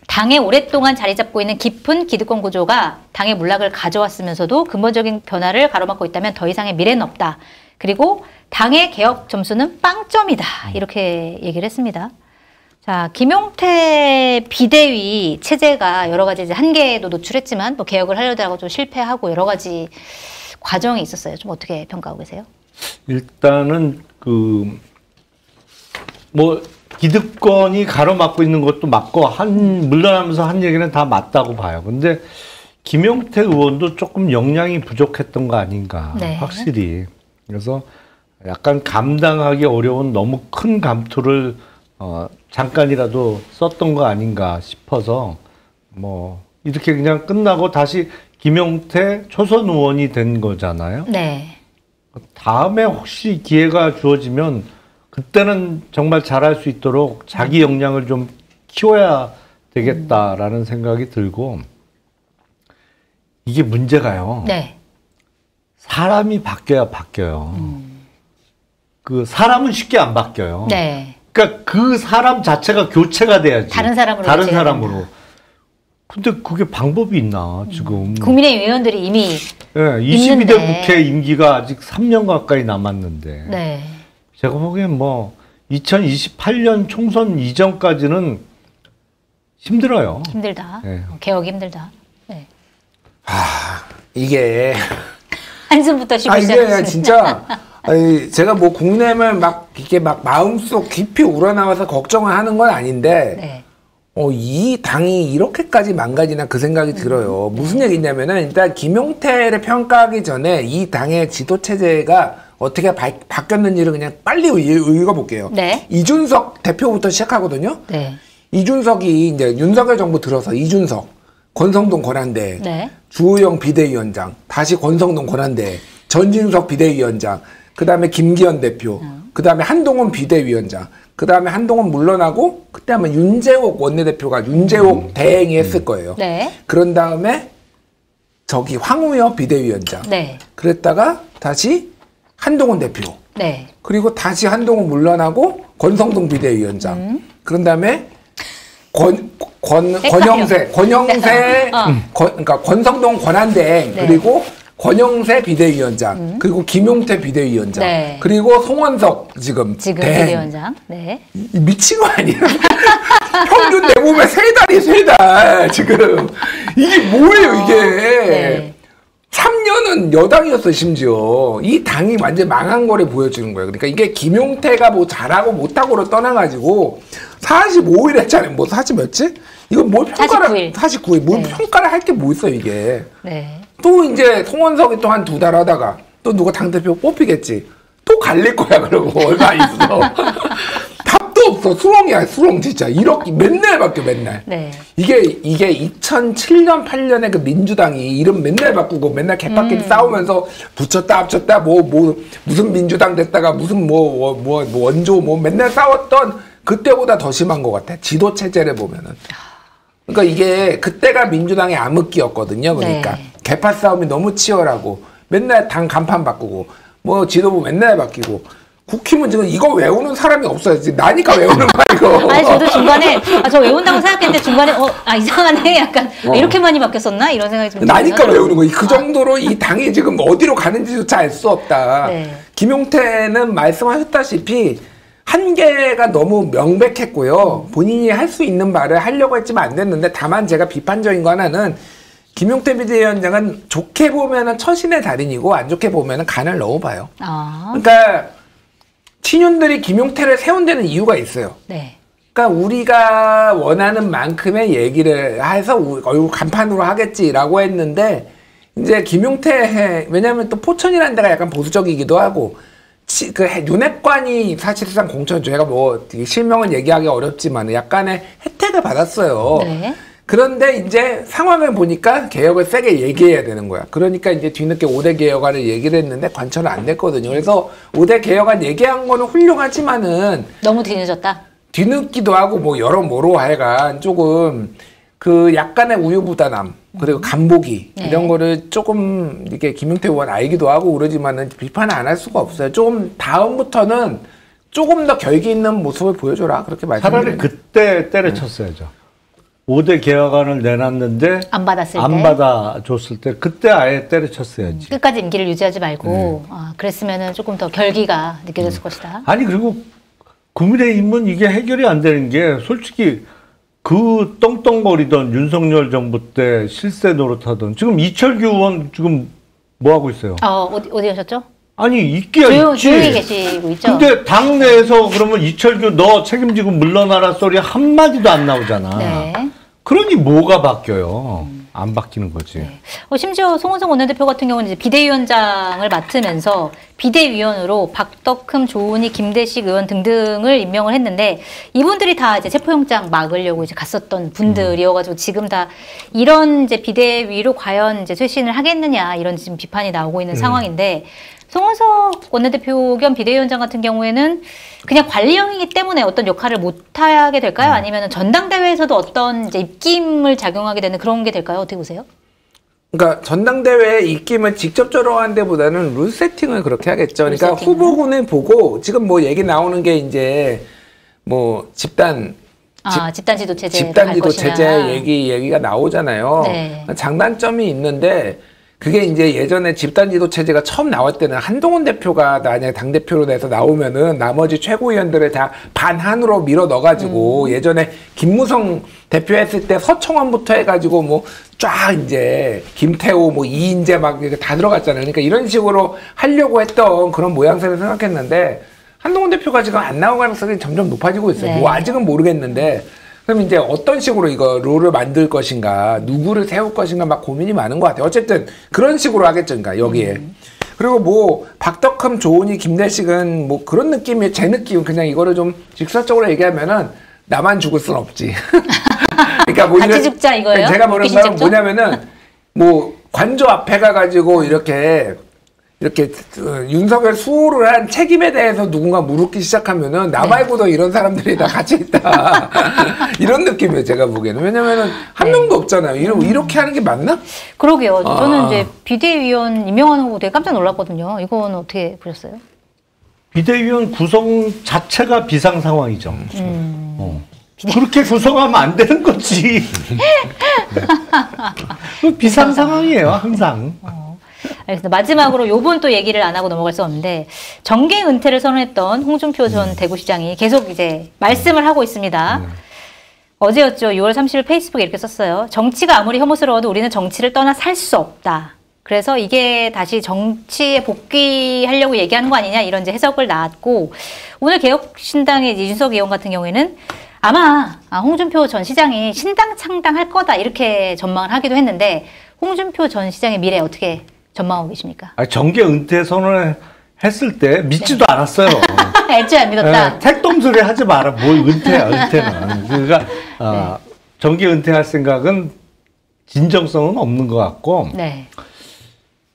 당에 오랫동안 자리 잡고 있는 깊은 기득권 구조가 당의 몰락을 가져왔으면서도 근본적인 변화를 가로막고 있다면 더 이상의 미래는 없다. 그리고 당의 개혁 점수는 빵점이다. 이렇게 얘기를 했습니다. 자, 김용태 비대위 체제가 여러 가지 이제 한계도 노출했지만 또 개혁을 하려다가 좀 실패하고 여러 가지 과정이 있었어요. 좀 어떻게 평가하고 계세요? 일단은 기득권이 가로막고 있는 것도 맞고 물러나면서 한 얘기는 다 맞다고 봐요. 근데 김용태 의원도 조금 역량이 부족했던 거 아닌가. 네. 확실히. 그래서 약간 감당하기 어려운 너무 큰 감투를 잠깐이라도 썼던 거 아닌가 싶어서 이렇게 그냥 끝나고 다시 김용태 초선 의원이 된 거잖아요. 네. 다음에 혹시 기회가 주어지면 그때는 정말 잘할 수 있도록 자기 역량을 좀 키워야 되겠다라는 생각이 들고 이게 문제가요. 네. 사람이 바뀌어야 바뀌어요. 그 사람은 쉽게 안 바뀌어요. 네. 그러니까 그 사람 자체가 교체가 돼야지. 다른 사람으로. 다른 사람으로. 근데 그게 방법이 있나 지금. 국민의힘 의원들이 이미 네, 22대 국회 임기가 아직 3년 가까이 남았는데 네. 제가 보기엔 뭐 2028년 총선 이전까지는 힘들어요. 힘들다. 네. 개혁이 힘들다. 네. 이게 한숨부터 쉬고 이게 시작했습니다. 진짜 제가 뭐 국내를 막 이렇게 막 마음속 깊이 우러나와서 걱정을 하는 건 아닌데 네. 이 당이 이렇게까지 망가지나 그 생각이 들어요. 무슨 얘기냐면은 일단 김용태를 평가하기 전에 이 당의 지도 체제가 어떻게 바뀌었는지를 그냥 빨리 읽어볼게요. 네. 이준석 대표부터 시작하거든요. 네. 이준석이 이제 윤석열 정부 들어서 이준석, 권성동 권한대, 네. 주호영 비대위원장, 다시 권성동 권한대, 전진석 비대위원장, 그 다음에 김기현 대표, 그 다음에 한동훈 비대위원장, 그 다음에 한동훈 물러나고 그때 아마 윤재옥 원내대표가 윤재옥 대행이 했을 거예요. 네. 그런 다음에 저기 황우여 비대위원장. 네. 그랬다가 다시 한동훈 대표. 네. 그리고 다시 한동훈 물러나고 권성동 비대위원장. 그런 다음에 권영세, 그러니까 권성동 권한대행, 네. 그리고 권영세 비대위원장, 그리고 김용태 비대위원장, 네. 그리고 송원석 지금 대행. 비대위원장. 네. 미친 거 아니야? 평균 내 몸에 세 달이 지금. 이게 뭐예요, 이게. 네. 3년은 여당이었어, 심지어. 이 당이 완전 망한 거를 보여주는 거예요. 그러니까 이게 김용태가 뭐 잘하고 못하고를 떠나가지고 45일 했잖아요. 뭐 40 몇지? 이건 뭘 평가를, 49일. 뭘 네. 평가를 할 게 뭐 있어, 이게. 네. 또 이제 송원석이 또 한 2달 하다가 또 누가 당대표 뽑히겠지. 또 갈릴 거야, 그러고. 얼마 있어. 답도 없어. 수렁이야, 수렁 진짜. 이렇게 맨날 바뀌어, 맨날. 네. 이게 2007년, 8년에 그 민주당이 이름 맨날 바꾸고 맨날 개빡끼리 싸우면서 붙였다, 합쳤다, 무슨 민주당 됐다가 무슨 원조 맨날 싸웠던 그때보다 더 심한 것 같아. 지도 체제를 보면은. 그러니까 이게 그때가 민주당의 암흑기였거든요. 그러니까 네. 개파 싸움이 너무 치열하고 맨날 당 간판 바꾸고 뭐 지도부 맨날 바뀌고 국힘은 지금 이거 외우는 사람이 없어요. 지금 나니까 외우는 거야 이거. 아니 저도 중간에 저 외운다고 생각했는데 중간에 이상하네 약간 이렇게 많이 바뀌었었나 이런 생각이 좀 나니까 외우는 거야. 그 정도로 이 당이 지금 어디로 가는지조차 알 수 없다. 네. 김용태는 말씀하셨다시피 한계가 너무 명백했고요. 본인이 할 수 있는 말을 하려고 했지만 안 됐는데 다만 제가 비판적인 거 하나는 김용태 비대위원장은 좋게 보면은 처신의 달인이고 안 좋게 보면은 간을 넣어봐요. 그러니까 친윤들이 김용태를 세운 데는 이유가 있어요. 네. 그러니까 우리가 원하는 만큼의 얘기를 해서 얼굴 간판으로 하겠지라고 했는데 이제 김용태 왜냐하면 또 포천이라는 데가 약간 보수적이기도 하고 그 윤핵관이 사실상 공천주 제가 뭐 실명은 얘기하기 어렵지만 약간의 혜택을 받았어요. 네. 그런데 이제 상황을 보니까 개혁을 세게 얘기해야 되는 거야. 그러니까 이제 뒤늦게 5대 개혁안을 얘기를 했는데 관철은 안 됐거든요. 그래서 5대 개혁안 얘기한 거는 훌륭하지만은 너무 뒤늦었다. 뒤늦기도 하고 뭐 여러모로 하여간 조금 그 약간의 우유부단함 그리고 간보기 네. 이런 거를 조금 이렇게 김용태 의원 알기도 하고 그러지만은 비판을 안 할 수가 없어요. 좀 다음부터는 조금 더 결기 있는 모습을 보여줘라 그렇게 말씀드려요. 차라리 그때 때려쳤어야죠. 5대 개혁안을 내놨는데 안 받았을 안 때. 받아줬을 때 그때 아예 때려쳤어야지. 끝까지 임기를 유지하지 말고 그랬으면은 조금 더 결기가 느껴졌을 것이다. 아니 그리고 국민의힘은 이게 해결이 안 되는 게 솔직히 그 떵떵거리던 윤석열 정부 때 실세 노릇하던 지금 이철규 의원 지금 뭐 하고 있어요? 어디 가셨죠? 아니 있기야 있지. 조용히 계시고 있죠. 근데 당내에서 그러면 이철규 너 책임지고 물러나라 소리 한마디도 안 나오잖아. 네. 그러니 뭐가 바뀌어요? 안 바뀌는 거지. 네. 심지어 송원석 원내대표 같은 경우는 이제 비대위원장을 맡으면서 비대위원으로 박덕흠, 조은희, 김대식 의원 등등을 임명을 했는데 이분들이 다 이제 체포영장 막으려고 이제 갔었던 분들이어가지고 지금 다 이런 이제 비대위로 과연 이제 쇄신을 하겠느냐 이런 지금 비판이 나오고 있는 상황인데 송원석 원내대표 겸 비대위원장 같은 경우에는 그냥 관리형이기 때문에 어떤 역할을 못하게 될까요? 아니면 전당대회에서도 어떤 이제 입김을 작용하게 되는 그런 게 될까요? 어떻게 보세요? 그러니까 전당대회 입김을 직접적으로 하는 데보다는 룰 세팅을 그렇게 하겠죠. 그러니까 후보군을 보고 지금 뭐 얘기 나오는 게 이제 뭐 집단 지도 체제 집단 지도 체제 얘기가 나오잖아요. 네. 장단점이 있는데 그게 이제 예전에 집단 지도 체제가 처음 나올 때는 한동훈 대표가 만약에 당 대표로 돼서 나오면은 나머지 최고위원들을 다 반한으로 밀어 넣어가지고 예전에 김무성 대표 했을 때 서청원부터 해가지고 뭐 쫙 이제 김태호 뭐 이인재 막 이렇게 다 들어갔잖아요. 그러니까 이런 식으로 하려고 했던 그런 모양새를 생각했는데 한동훈 대표가 지금 안 나올 가능성이 점점 높아지고 있어요. 네. 뭐 아직은 모르겠는데. 그럼 이제 어떤 식으로 이거 룰을 만들 것인가, 누구를 세울 것인가 막 고민이 많은 것 같아요. 어쨌든 그런 식으로 하겠죠, 그러니까 여기에. 그리고 뭐 박덕흠, 조은희, 김대식은 뭐 그런 느낌이 제 느낌 그냥 이거를 좀 직설적으로 얘기하면은 나만 죽을 순 없지. 그러니까 뭐 같이 죽자 이거예요? 제가 보는 건 뭐냐면은 뭐 관저 앞에 가가지고 이렇게 윤석열 수호를 한 책임에 대해서 누군가 물기 시작하면은 나 말고도 이런 사람들이 다 같이 있다. 이런 느낌이에요, 제가 보기에는. 왜냐면은 한 명도 없잖아요. 이렇게 하는 게 맞나? 그러게요. 저는 이제 비대위원 임명하는 거 되게 깜짝 놀랐거든요. 이건 어떻게 보셨어요? 비대위원 구성 자체가 비상 상황이죠. 그렇게 구성하면 안 되는 거지. 비상 상황이에요, 항상. 알겠습니다. 마지막으로 요번 또 얘기를 안 하고 넘어갈 수 없는데 정계 은퇴를 선언했던 홍준표 전 대구시장이 계속 이제 말씀을 하고 있습니다. 어제였죠. 6월 30일 페이스북에 이렇게 썼어요. 정치가 아무리 혐오스러워도 우리는 정치를 떠나 살 수 없다. 그래서 이게 다시 정치에 복귀하려고 얘기하는 거 아니냐 이런 이제 해석을 놨고 오늘 개혁신당의 이준석 의원 같은 경우에는 아마 홍준표 전 시장이 신당 창당할 거다 이렇게 전망을 하기도 했는데 홍준표 전 시장의 미래 어떻게 전망하고 계십니까? 정계 은퇴 선언을 했을 때 믿지도 않았어요. 애초에 안 믿었다. 택돔소리 하지 마라. 뭘 은퇴야, 은퇴는. 그러니까 정계 은퇴할 생각은 진정성은 없는 것 같고 네.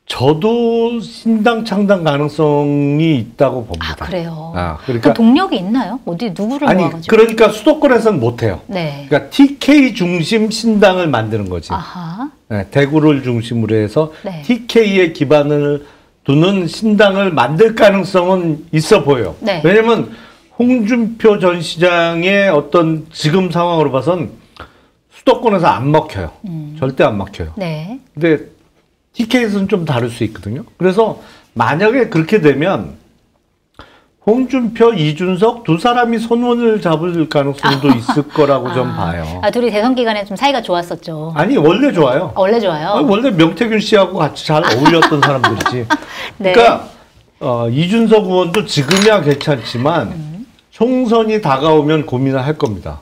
저도 신당 창당 가능성이 있다고 봅니다. 그래요? 그러니까 동력이 있나요? 어디 누구를 모아가지고? 그러니까 수도권에서는 못해요. 네. 그러니까 TK 중심 신당을 만드는 거지. 아하. 네, 대구를 중심으로 해서 네. TK에 기반을 두는 신당을 만들 가능성은 있어 보여요. 네. 왜냐면 홍준표 전 시장의 어떤 지금 상황으로 봐선 수도권에서 안 먹혀요. 절대 안 먹혀요. 네. 근데 TK에서는 좀 다를 수 있거든요. 그래서 만약에 그렇게 되면 홍준표, 이준석 두 사람이 손원을 잡을 가능성도 있을 거라고 좀 봐요. 둘이 대선 기간에 좀 사이가 좋았었죠. 아니 원래 좋아요. 원래 좋아요? 원래 명태균 씨하고 같이 잘 어울렸던 사람들이지. 네. 그러니까 이준석 의원도 지금이야 괜찮지만 총선이 다가오면 고민을 할 겁니다.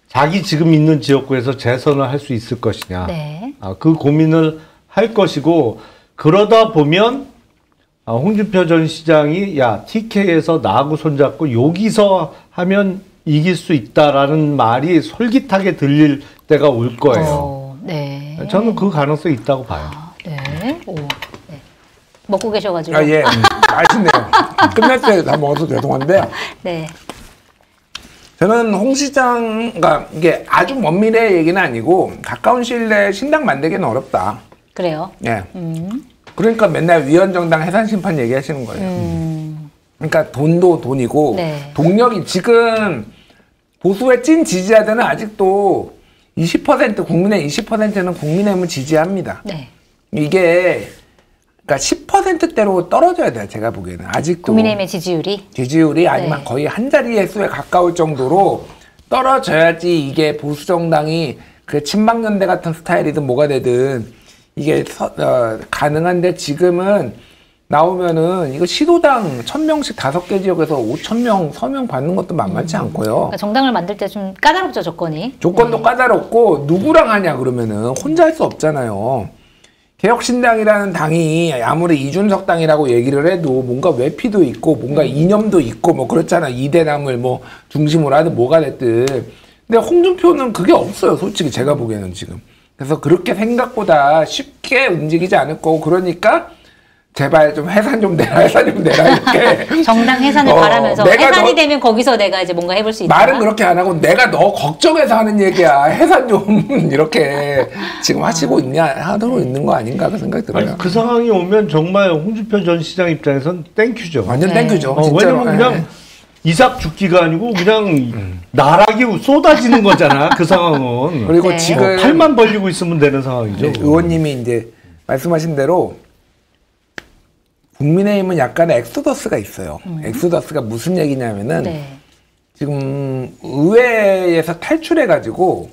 자기 지금 있는 지역구에서 재선을 할 수 있을 것이냐. 네. 그 고민을 할 것이고 그러다 보면 홍준표 전 시장이 야 TK에서 나하고 손잡고 여기서 하면 이길 수 있다라는 말이 솔깃하게 들릴 때가 올 거예요. 네. 저는 그 가능성이 있다고 봐요. 네. 오. 네. 먹고 계셔가지고. 예. 맛있네요. 끝날 때 다 먹어서 죄송한데. 네. 저는 홍 시장, 그러니까 이게 아주 먼 미래의 얘기는 아니고 가까운 시일 내에 신당 만들기는 어렵다. 그래요? 예. 그러니까 맨날 위헌정당 해산심판 얘기하시는 거예요. 그러니까 돈도 돈이고 네. 동력이 지금 보수의 찐 지지자들은 아직도 20% 국민의 20%는 국민의힘을 지지합니다. 네. 이게 그러니까 10%대로 떨어져야 돼요. 제가 보기에는 아직도 국민의힘의 지지율이 아니면 네. 거의 한 자리의 수에 가까울 정도로 떨어져야지 이게 보수 정당이 그 친박연대 같은 스타일이든 뭐가 되든 이게 가능한데 지금은 나오면은 이거 시도당 1000명씩 5개 지역에서 5000명 서명 받는 것도 만만치 않고요. 그러니까 정당을 만들 때 좀 까다롭죠, 조건이. 조건도 까다롭고 누구랑 하냐 그러면은 혼자 할 수 없잖아요. 개혁신당이라는 당이 아무리 이준석 당이라고 얘기를 해도 뭔가 외피도 있고 뭔가 이념도 있고 뭐 그렇잖아. 이대남을 뭐 중심으로 하든 뭐가 됐든. 근데 홍준표는 그게 없어요. 솔직히 제가 보기에는 지금. 그래서 그렇게 생각보다 쉽게 움직이지 않을 거고 그러니까 제발 좀 해산 좀 내라, 해산 좀 내라 이렇게 정당 해산을 바라면서 해산이 되면 거기서 내가 이제 뭔가 해볼 수 있다. 말은 그렇게 안 하고 내가 너 걱정해서 하는 얘기야. 해산 좀 이렇게 지금 하시고 하고 있는 거 아닌가 그 생각이 들어요. 아니, 그 상황이 오면 정말 홍준표 전 시장 입장에선 땡큐죠. 완전 땡큐죠. 왜냐면 그냥 이삭 죽기가 아니고 그냥 나락이 쏟아지는 거잖아. 그 상황은. 그리고 지금 팔만 벌리고 있으면 되는 상황이죠. 의원님이 이제 말씀하신 대로 국민의힘은 약간의 엑소더스가 있어요. 엑소더스가 무슨 얘기냐면은 지금 의회에서 탈출해가지고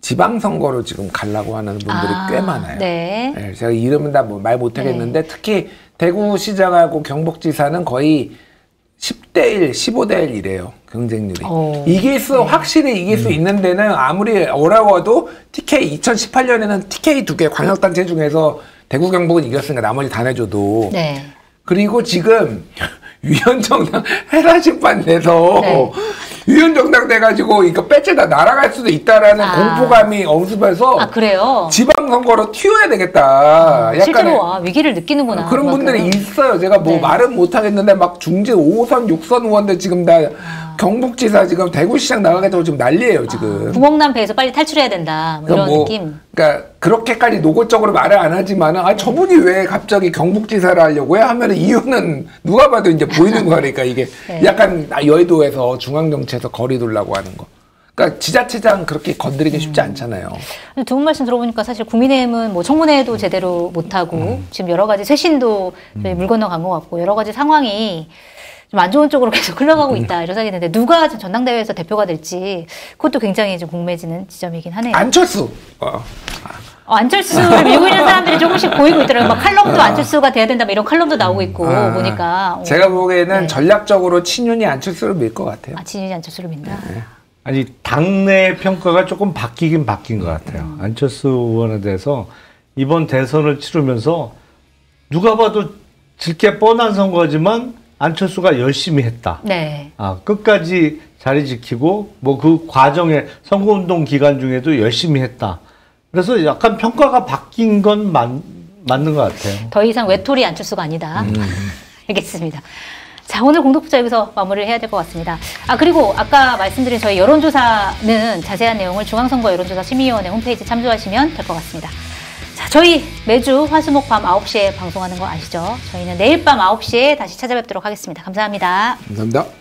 지방선거로 지금 가려고 하는 분들이 꽤 많아요. 네, 제가 이름은 다 말 못하겠는데 특히 대구시장하고 경북지사는 거의 10대1, 15대1 이래요. 경쟁률이. 확실히 이길 수 있는 데는 아무리 어려워도 TK 2018년에는 TK 2개 광역단체 중에서 대구 경북은 이겼으니까 나머지 다 내줘도. 그리고 지금 위헌정당 해산심판 내서 위헌정당 돼가지고 이거 배째다 날아갈 수도 있다라는 공포감이 엄습해서 그래요? 지방선거로 튀어야 되겠다. 실제로 위기를 느끼는구나. 그런 분들이 있어요. 제가 말은 못하겠는데 막 중진 5선, 6선 의원들 지금 다 경북지사 지금 대구시장 나가겠다고 지금 난리예요 지금. 구멍난 배에서 빨리 탈출해야 된다. 뭐 이런 느낌. 그러니까 그렇게까지 노골적으로 말을 안 하지만은 저분이 왜 갑자기 경북지사를 하려고 해? 하면은 이유는 누가 봐도 이제 보이는 거니까 이게 약간 여의도에서 중앙정치에서 거리 두려고 하는 거. 그러니까 지자체장 그렇게 건드리기 쉽지 않잖아요. 두 분 말씀 들어보니까 사실 국민의힘은 뭐 청문회도 제대로 못하고 지금 여러 가지 쇄신도 물 건너간 것 같고 여러 가지 상황이 좀 안 좋은 쪽으로 계속 흘러가고 있다 이런 생각이 드는데 누가 전당대회에서 대표가 될지 그것도 굉장히 좀 궁금해지는 지점이긴 하네요. 안철수. 안철수를 밀고 있는 사람들이 조금씩 보이고 있더라고요. 막 칼럼도 안철수가 돼야 된다 이런 칼럼도 나오고 있고 보니까. 제가 보기에는 전략적으로 친윤이 안철수를 밀 것 같아요. 친윤이 안철수를 민다. 아니 당내 평가가 조금 바뀌긴 바뀐 것 같아요. 안철수 의원에 대해서 이번 대선을 치르면서 누가 봐도 질 게 뻔한 선거지만 안철수가 열심히 했다. 끝까지 자리 지키고 뭐 그 과정에 선거운동 기간 중에도 열심히 했다. 그래서 약간 평가가 바뀐 건 맞는 것 같아요. 더 이상 외톨이 안철수가 아니다. 알겠습니다. 자, 오늘 공동포차 여기서 마무리를 해야 될 것 같습니다. 그리고 아까 말씀드린 저희 여론조사는 자세한 내용을 중앙선거 여론조사 심의위원회 홈페이지 참조하시면 될 것 같습니다. 자, 저희 매주 화수목 밤 9시에 방송하는 거 아시죠? 저희는 내일 밤 9시에 다시 찾아뵙도록 하겠습니다. 감사합니다. 감사합니다.